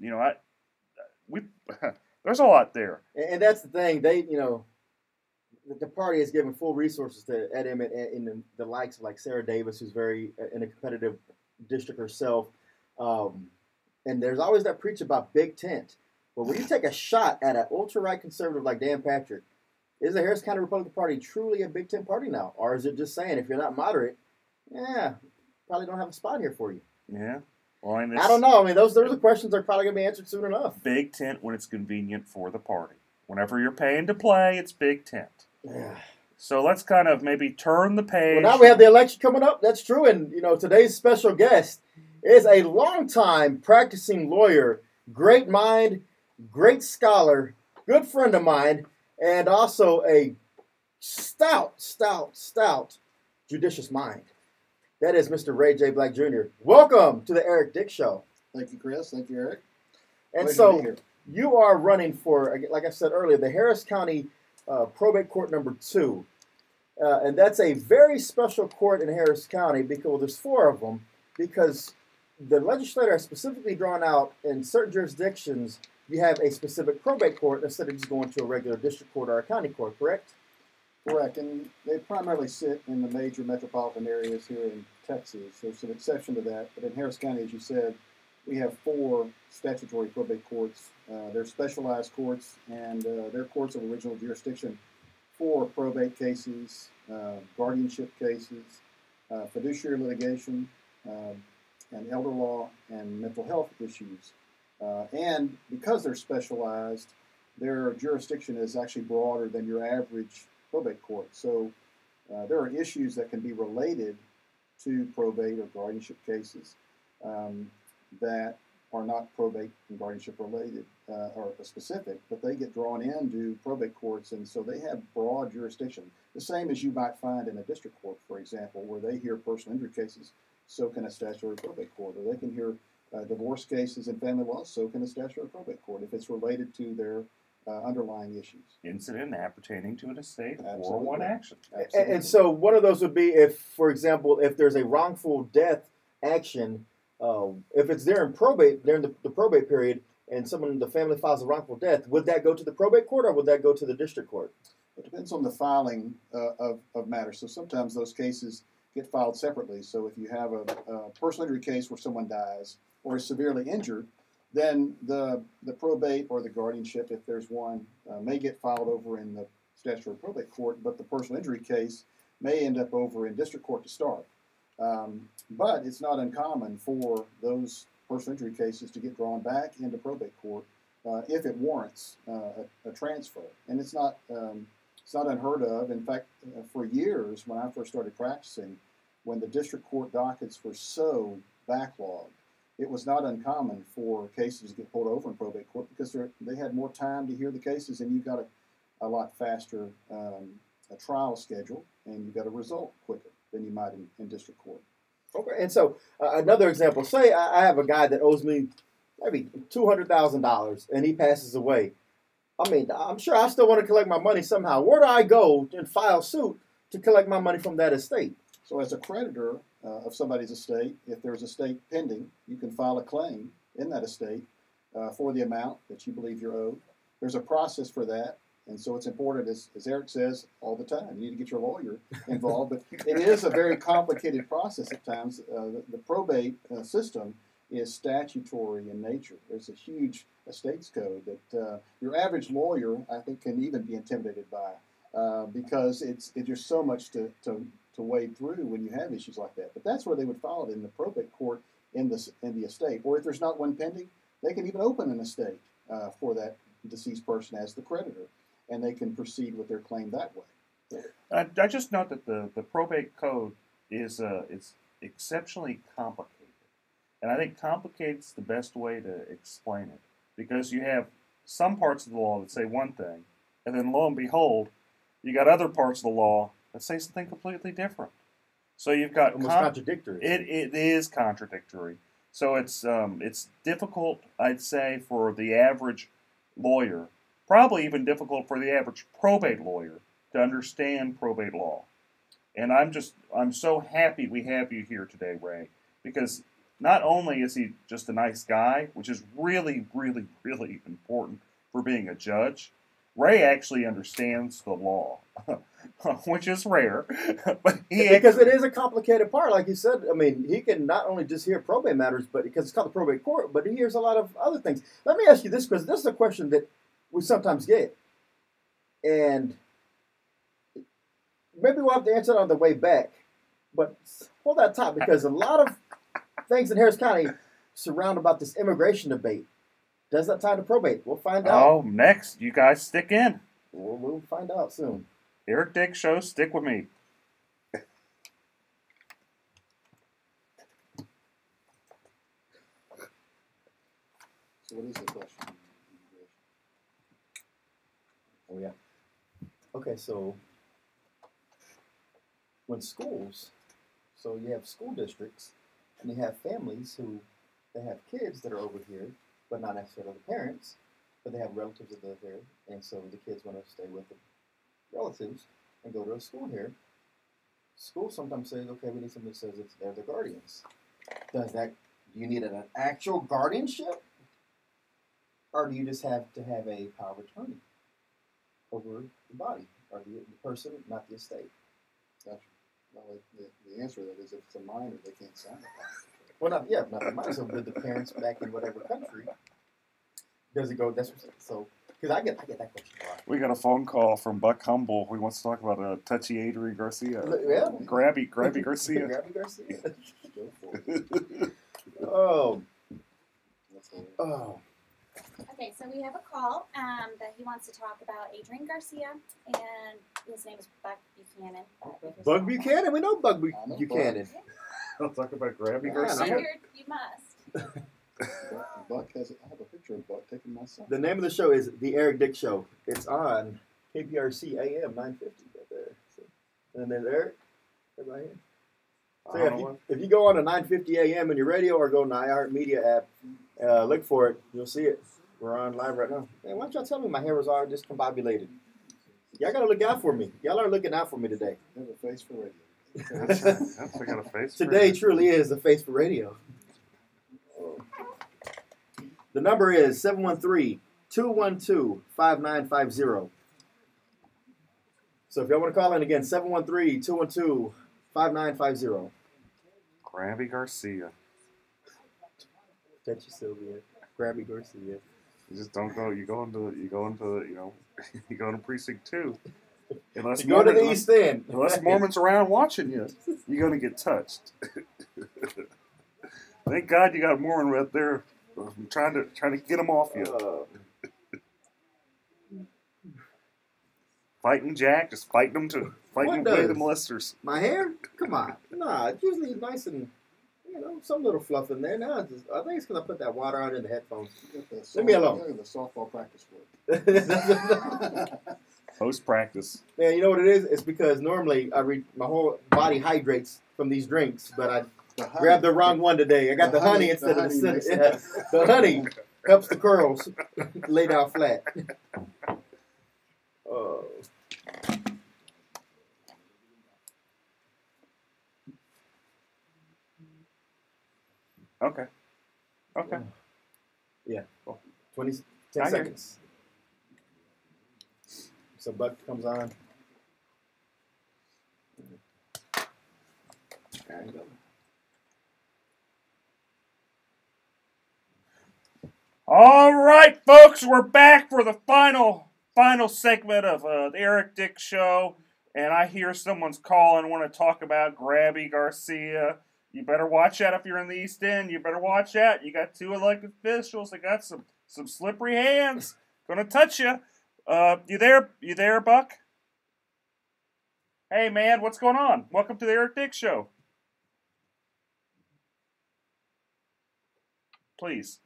Speaker 1: there's a lot there.
Speaker 2: And that's the thing. They, the party has given full resources to Ed Emmett and the likes of like Sarah Davis, who's very in a competitive district herself. And there's always that preach about big tent. But when you take a shot at an ultra-right conservative like Dan Patrick, is the Harris County Republican Party truly a big tent party now? Or is it just saying, if you're not moderate, probably don't have a spot here for you?
Speaker 1: Yeah. Well, I
Speaker 2: don't know. I mean, those are questions that are probably going to be answered soon enough.
Speaker 1: Big tent when it's convenient for the party. Whenever you're paying to play, it's big tent.
Speaker 2: Yeah.
Speaker 1: So let's kind of maybe turn the page.
Speaker 2: Well, now we have the election coming up. That's true. And, today's special guest is a longtime practicing lawyer, great mind, great scholar, good friend of mine, and also a stout judicious mind. That is Mr. Ray J. Black Jr. Welcome to the Eric Dick Show.
Speaker 3: Thank you, Chris. Thank you, Eric.
Speaker 2: And
Speaker 3: Pleasure
Speaker 2: so
Speaker 3: to be here.
Speaker 2: you are running for, like I said earlier, the Harris County Probate Court number 2. And that's a very special court in Harris County because there's 4 of them, because the legislator has specifically drawn out in certain jurisdictions you have a specific probate court instead of just going to a regular district court or a county court, correct?
Speaker 3: Correct, and they primarily sit in the major metropolitan areas here in Texas. There's an exception to that, but in Harris County, as you said, we have 4 statutory probate courts. They're specialized courts, and they're courts of original jurisdiction for probate cases, guardianship cases, fiduciary litigation, and elder law and mental health issues. And because they're specialized, their jurisdiction is actually broader than your average probate court. So there are issues that can be related to probate or guardianship cases that are not probate and guardianship related or specific, but they get drawn into probate courts, and so they have broad jurisdiction. The same as you might find in a district court, for example, where they hear personal injury cases, so can a statutory probate court, or they can hear divorce cases and family law, so can a statutory probate court if it's related to their underlying issues.
Speaker 1: Incident appertaining to an estate or
Speaker 3: Absolutely.
Speaker 1: one action.
Speaker 3: Absolutely.
Speaker 2: And so one of those would be if, for example, if there's a wrongful death action, if it's during the probate period, and someone in the family files a wrongful death, would that go to the probate court or would that go to the district court?
Speaker 3: It depends on the filing of matters. So sometimes those cases get filed separately. So if you have a personal injury case where someone dies or is severely injured, then the probate or the guardianship, if there's one, may get filed over in the statutory probate court, but the personal injury case may end up over in district court to start. But it's not uncommon for those personal injury cases to get drawn back into probate court if it warrants a transfer. And it's not unheard of. In fact, for years, when I first started practicing, when the district court dockets were so backlogged, it was not uncommon for cases to get pulled over in probate court because they had more time to hear the cases, and you got a lot faster a trial schedule, and you got a result quicker than you might in district court.
Speaker 2: Okay, and so another example, say I have a guy that owes me maybe $200,000 and he passes away. I mean, I'm sure I still want to collect my money somehow. Where do I go and file suit to collect my money from that estate?
Speaker 3: So as a creditor of somebody's estate, if there's a estate pending, you can file a claim in that estate for the amount that you believe you're owed. There's a process for that. And so it's important, as Eric says all the time, you need to get your lawyer involved. But it is a very complicated process at times. The probate system is statutory in nature. There's a huge estates code that your average lawyer, I think, can even be intimidated by because it's just so much to wade through when you have issues like that. But that's where they would file it in the probate court in the estate. Or if there's not one pending, they can even open an estate for that deceased person as the creditor, and they can proceed with their claim that way.
Speaker 1: I just note that the probate code is it's exceptionally complicated. And I think complicated's the best way to explain it. Because you have some parts of the law that say one thing, and then lo and behold, you got other parts of the law that say something completely different. So you've got
Speaker 2: Almost contradictory.
Speaker 1: It is contradictory. So it's difficult, I'd say, for the average lawyer, probably even difficult for the average probate lawyer to understand probate law. And I'm so happy we have you here today, Ray, because not only is he just a nice guy, which is really, really, really important for being a judge, Ray actually understands the law, which is rare. But
Speaker 2: because it is a complicated part, like you said. I mean, he can not only just hear probate matters, but because it's called the probate court, but he hears a lot of other things. Let me ask you this, because this is a question that we sometimes get, and maybe we'll have to answer it on the way back. But hold that thought, because a lot of things in Harris County surround about this immigration debate. Does that tie to probate? We'll find out.
Speaker 1: Oh, next. You guys stick in.
Speaker 2: We'll find out soon.
Speaker 1: Eric Dick Show, stick with me.
Speaker 3: So what is the question?
Speaker 2: Oh, yeah. Okay, so when schools, so you have school districts, and you have families who, they have kids that are over here, but not necessarily the parents, but they have relatives that live here, and so the kids want to stay with the relatives and go to a school here. School sometimes says, okay, we need somebody that says they're the guardians. Do you need an actual guardianship? Or do you just have to have a power of attorney over the body, or the person, not the estate?
Speaker 3: Gotcha. Well, the answer to that is if it's a minor, they can't sign it.
Speaker 2: Well, not the minor. So with the parents back in whatever country, does it go? That's so. Because I get that question a lot.
Speaker 1: We got a phone call from Buck Humble. He wants to talk about a touchy Adri Garcia.
Speaker 2: Yeah.
Speaker 1: Grabby Garcia.
Speaker 2: Grabby Garcia.
Speaker 3: Go for it.
Speaker 2: Oh.
Speaker 4: Okay, so we have a call that he wants to talk about Adrian Garcia, and his name is Buck Buchanan.
Speaker 2: Bug Buchanan. We know Bug Buchanan.
Speaker 1: I'll talk about Grabby
Speaker 2: Yeah,
Speaker 4: I
Speaker 1: Garcia.
Speaker 4: figured you must.
Speaker 3: Buck I have a picture of Buck taking my son.
Speaker 2: The name of the show is The Eric Dick Show. It's on KPRC AM 950 right there. So, and then Eric, everybody here. So yeah, if you go on to 950 AM in your radio or go on the iHeartMedia app, look for it. You'll see it. We're on live right now. Man, why don't y'all tell me my hair was all discombobulated? Y'all gotta look out for me. Y'all are looking out for me today.
Speaker 3: You have a face for radio.
Speaker 1: That's I got a face.
Speaker 2: Today truly is a face for radio. The number is 713-212-5950. So if y'all want to call in again, 713-212-5950.
Speaker 1: Grabby Garcia.
Speaker 2: Touchy Sylvia. Grabby Garcia.
Speaker 1: You just don't go. You go into you know you go into precinct 2. Unless
Speaker 2: You go to the East End.
Speaker 1: Unless Mormon's around watching you, you're gonna get touched. Thank God you got a Mormon right there, trying to get them off you. Fighting Jack, just fighting them
Speaker 2: What
Speaker 1: away the
Speaker 2: does?
Speaker 1: molesters.
Speaker 2: My hair? Come on. Nah, it's usually nice and, some little fluff in there. Now, I think it's because I put that water on in the headphones. Leave me alone.
Speaker 3: Look at the softball practice work.
Speaker 1: Post practice.
Speaker 2: Man, you know what it is? It's because normally my whole body hydrates from these drinks, but I grabbed the wrong one today. I got the honey instead of the cinnamon. Yeah, the honey helps the curls lay down flat. Oh.
Speaker 1: Okay. Okay.
Speaker 2: Yeah. 10
Speaker 1: I hear
Speaker 2: seconds. So Buck comes on.
Speaker 1: All right, folks, we're back for the final segment of the Eric Dick Show. And I hear someone's calling, want to talk about Grabby Garcia. You better watch out if you're in the East End. You better watch out. You got 2 elected officials that got some slippery hands. Gonna touch you. You there? You there, Buck? Hey, man, what's going on? Welcome to the Eric Dick Show. Please.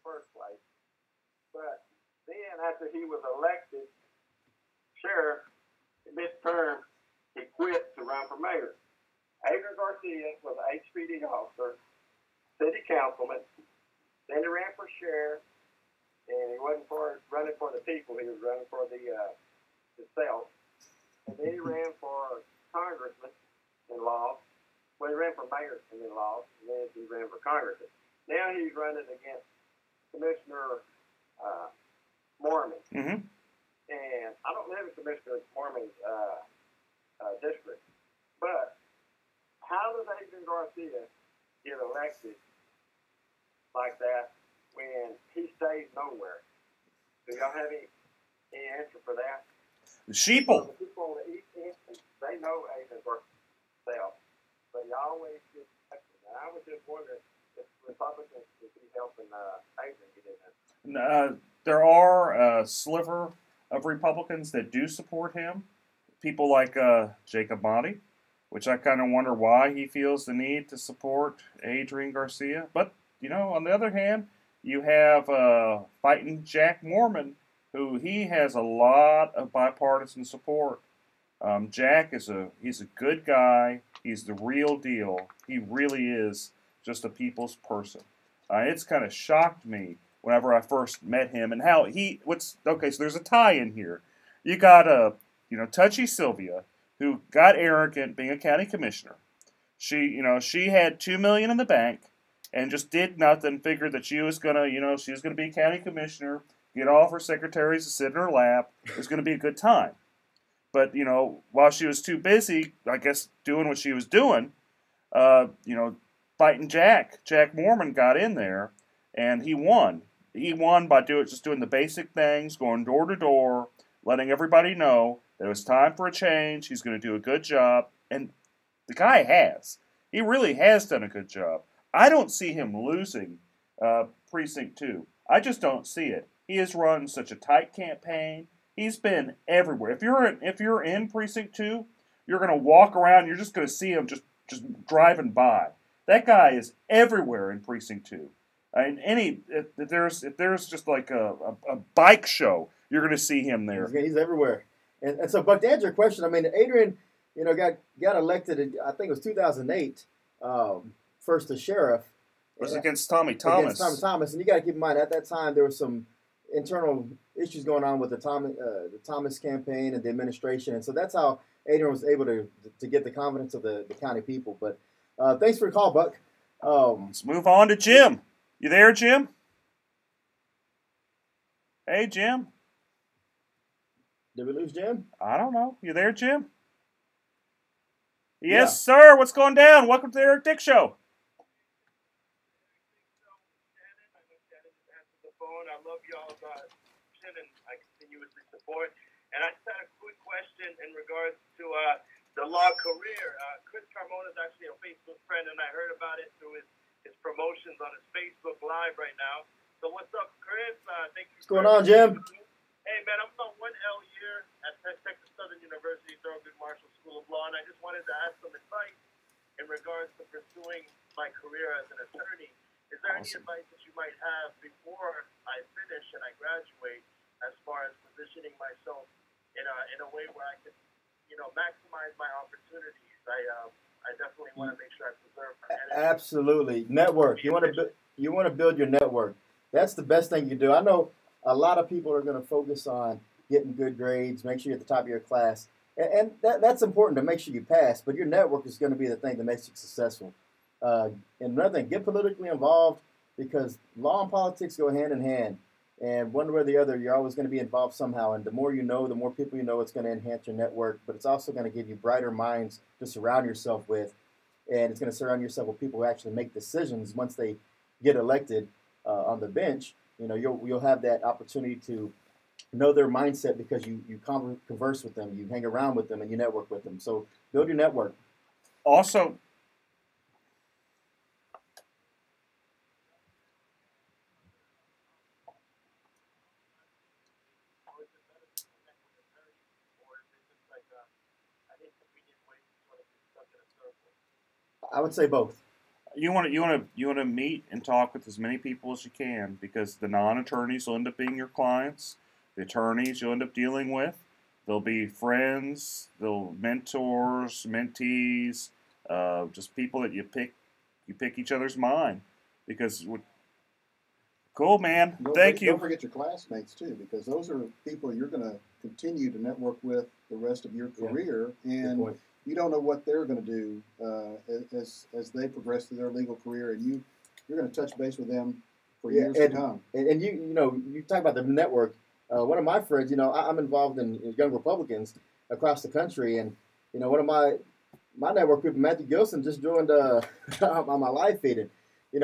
Speaker 5: First place, but then after he was elected sheriff midterm, he quit to run for mayor. Adrian Garcia was an HPD officer, city councilman. Then he ran for sheriff, and he wasn't running for the people. He was running for himself. And then he ran for congressman and lost. Well, he ran for mayor and then lost. And then he ran for congressman. Now he's running against Commissioner Mormon.
Speaker 1: Mm-hmm.
Speaker 5: And I don't live in Commissioner Mormon's district, but how does Adrian Garcia get elected like that when he stays nowhere? Do y'all have any answer for that?
Speaker 1: The sheeple.
Speaker 5: The people on the East End, they know Adrian Garcia, but he always gets elected. And I was just wondering if Republicans would be helping Adrian get in there.
Speaker 1: There are a sliver of Republicans that do support him. People like Jacob Motti, which I kind of wonder why he feels the need to support Adrian Garcia. But, you know, on the other hand, you have fighting Jack Mormon, who he has a lot of bipartisan support. Jack he's a good guy. He's the real deal. He really is just a people's person. It's kind of shocked me whenever I first met him and how so there's a tie in here. You got Touchy Sylvia, who got arrogant being a county commissioner. She had $2 million in the bank and just did nothing, figured that she was gonna be a county commissioner, get all of her secretaries to sit in her lap. It was gonna be a good time. But, while she was too busy, I guess, doing what she was doing, fighting Jack Mormon got in there, and he won. He won by just doing the basic things, going door to door, letting everybody know that it was time for a change. He's going to do a good job, and the guy has. He really has done a good job. I don't see him losing Precinct 2. I just don't see it. He has run such a tight campaign. He's been everywhere. If you're in Precinct 2, you're going to walk around. You're just going to see him just driving by. That guy is everywhere in Precinct 2. If there's just like a bike show, you're going to see him there.
Speaker 2: He's everywhere. And so, Buck, to answer your question, I mean, Adrian, got elected in, I think it was 2008, first as sheriff.
Speaker 1: It was against Tommy Thomas.
Speaker 2: And you got to keep in mind, at that time, there was some internal issues going on with the Thomas campaign and the administration. And so that's how Adrian was able to get the confidence of the county people. But thanks for the call, Buck.
Speaker 1: Let's move on to Jim. You there, Jim? Hey, Jim.
Speaker 2: Did we lose Jim?
Speaker 1: I don't know. You there, Jim? Yes, sir. What's going down? Welcome to the Eric Dick Show.
Speaker 5: I love y'all's and I continuously support. And I just had a quick question in regards to the law career. Chris Carmona is actually a Facebook friend, and I heard about it through his promotions on his Facebook Live right now. So what's up, Chris? Thank you.
Speaker 2: What's going on, Jim?
Speaker 5: Hey, man, I'm about 1L year at Texas Southern University, Thurgood Marshall School of Law, and I just wanted to ask some advice in regards to pursuing my career as an attorney. Is there any advice that you might have before I finish and I graduate as far as positioning myself in a way where I can, maximize my opportunities? I definitely want to make sure I preserve my energy.
Speaker 2: Absolutely. Network. You want to build your network. That's the best thing you do. I know a lot of people are going to focus on getting good grades, make sure you're at the top of your class. And that's important to make sure you pass, but your network is going to be the thing that makes you successful. And another thing, get politically involved because law and politics go hand in hand. And one way or the other, you're always going to be involved somehow. And the more you know, the more people you know, it's going to enhance your network. But it's also going to give you brighter minds to surround yourself with. And it's going to surround yourself with people who actually make decisions once they get elected on the bench. You know, you'll have that opportunity to know their mindset because you converse with them, you hang around with them, and you network with them. So build your network.
Speaker 1: Also,
Speaker 2: I would say both.
Speaker 1: you want to meet and talk with as many people as you can because the non-attorneys will end up being your clients. The attorneys you'll end up dealing with, they'll be friends, they'll mentors, mentees, just people that you pick each other's mind because cool, man. Thank you.
Speaker 3: Don't forget your classmates too, because those are people you're going to continue to network with the rest of your career, and you don't know what they're going to do as they progress through their legal career, and you're going to touch base with them for years to come.
Speaker 2: And you talk about the network. One of my friends, I'm involved in Young Republicans across the country, and one of my network people, Matthew Gilson, just joined on my live feed. And,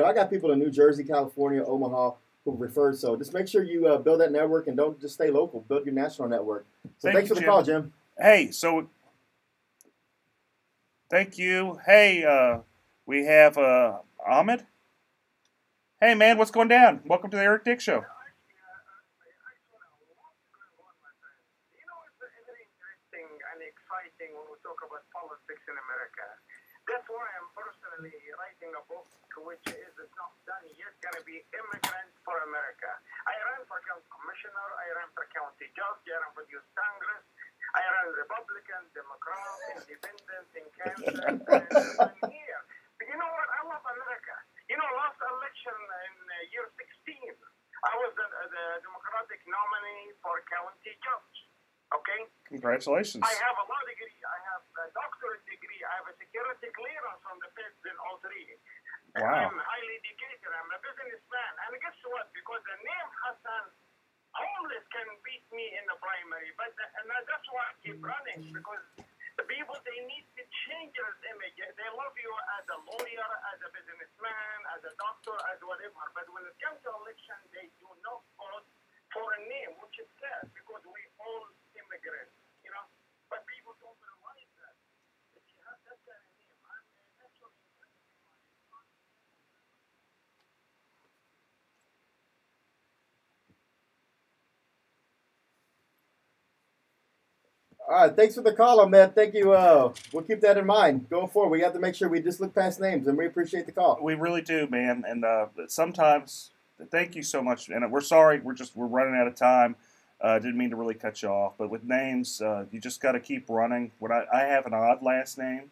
Speaker 2: I got people in New Jersey, California, Omaha who referred. So just make sure you build that network and don't just stay local. Build your national network. So thanks for the call, Jim.
Speaker 1: Hey, so thank you. Hey, we have Ahmed. Hey, man, what's going down? Welcome to the Eric Dick Show.
Speaker 5: When we talk about politics in America. That's why I'm personally writing a book which is not done yet, going to be Immigrants for America. I ran for county commissioner, I ran for county judge, I ran for youth Congress, I ran Republican, Democrat, Independent in Kansas, and I'm here. But you know what? I love America. Last election in year 16, I was the Democratic nominee for county judge. Okay?
Speaker 1: Congratulations.
Speaker 5: I have a law degree. I have a doctorate degree. I have a security clearance from the feds in all three.
Speaker 1: Wow.
Speaker 5: I'm highly educated. I'm a businessman. And guess what? Because the name Hassan always can beat me in the primary. And that's why I keep running. Because the people, they need to change their image. They love you as a lawyer, as a businessman, as a doctor, as whatever. But when it comes to election, they do not vote for a name, which is sad. Because we all immigrants, but people don't realize that. If you have that kind of name, I'm actually
Speaker 2: All right, thanks for the call, man. Thank you. We'll keep that in mind going forward. We have to make sure we just look past names, and we appreciate the call.
Speaker 1: We really do, man. And sometimes, thank you so much. And we're sorry, we're running out of time. Didn't mean to really cut you off, but with names, you just got to keep running. I have an odd last name.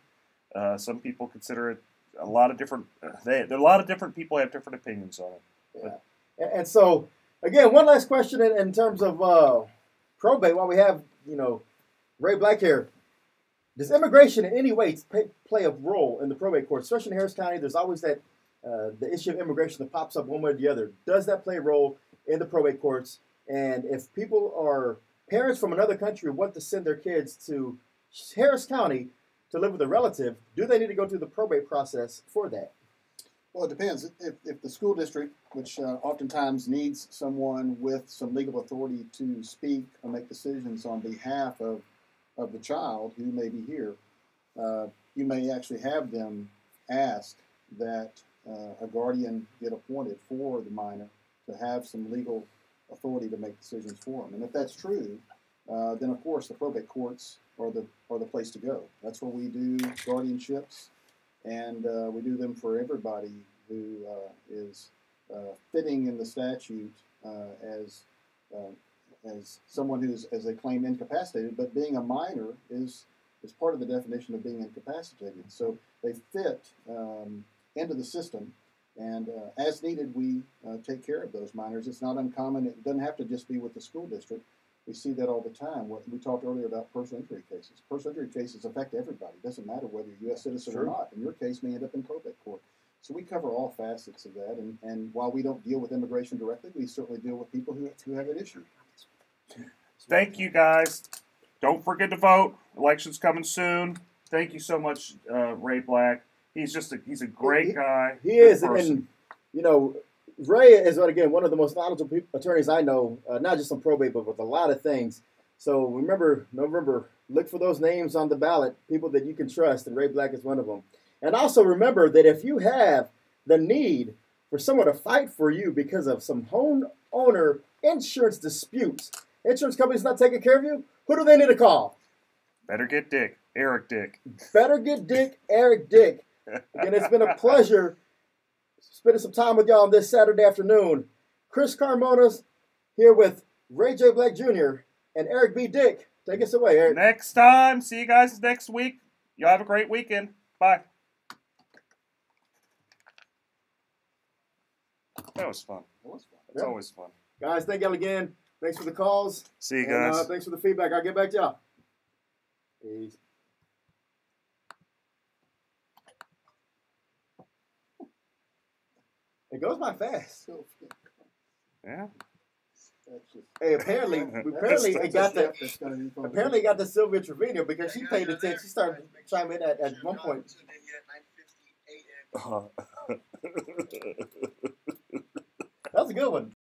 Speaker 1: Some people consider it a lot of different. A lot of different people have different opinions on it.
Speaker 2: Yeah. And so, again, one last question in terms of probate. While we have Ray Black here, does immigration in any way play a role in the probate court, especially in Harris County? There's always that the issue of immigration that pops up one way or the other. Does that play a role in the probate courts? And if people are parents from another country want to send their kids to Harris County to live with a relative, do they need to go through the probate process for that?
Speaker 3: Well, it depends. If the school district, which oftentimes needs someone with some legal authority to speak or make decisions on behalf of the child who may be here, you may actually have them ask that a guardian get appointed for the minor to have some legal authority to make decisions for them. And if that's true, then of course the probate courts are the place to go. That's where we do guardianships, and we do them for everybody who is fitting in the statute as someone who's, as they claim, incapacitated. But being a minor is part of the definition of being incapacitated. So they fit into the system. And as needed, we take care of those minors. It's not uncommon. It doesn't have to just be with the school district. We see that all the time. We talked earlier about personal injury cases. Personal injury cases affect everybody. It doesn't matter whether you're a U.S. citizen or not. In your case, may end up in probate court. So we cover all facets of that, and while we don't deal with immigration directly, we certainly deal with people who have an issue.
Speaker 1: Thank you, guys. Don't forget to vote. Election's coming soon. Thank you so much, Ray Black. He's a great guy.
Speaker 2: He
Speaker 1: good
Speaker 2: is,
Speaker 1: person.
Speaker 2: and Ray is again one of the most knowledgeable attorneys I know, not just on probate, but with a lot of things. So remember, November, look for those names on the ballot, people that you can trust, and Ray Black is one of them. And also remember that if you have the need for someone to fight for you because of some homeowner insurance disputes, insurance company's not taking care of you, who do they need to call?
Speaker 1: Better get Dick, Eric Dick.
Speaker 2: Better get Dick, Eric Dick. Again, it's been a pleasure spending some time with y'all on this Saturday afternoon. Chris Carmona's here with Ray J. Black Jr. and Eric B. Dick. Take us away, Eric.
Speaker 1: Next time. See you guys next week. Y'all have a great weekend. Bye. That was fun. It's always fun.
Speaker 2: Guys, thank y'all again. Thanks for the calls.
Speaker 1: See you
Speaker 2: And,
Speaker 1: guys.
Speaker 2: thanks for the feedback. I'll get back to y'all. Peace. It goes by fast.
Speaker 3: So,
Speaker 1: Yeah.
Speaker 3: that's just,
Speaker 2: Hey, apparently it got the apparently it got the Sylvia Trevino because she paid attention. She started chiming in at one point. That was a good one.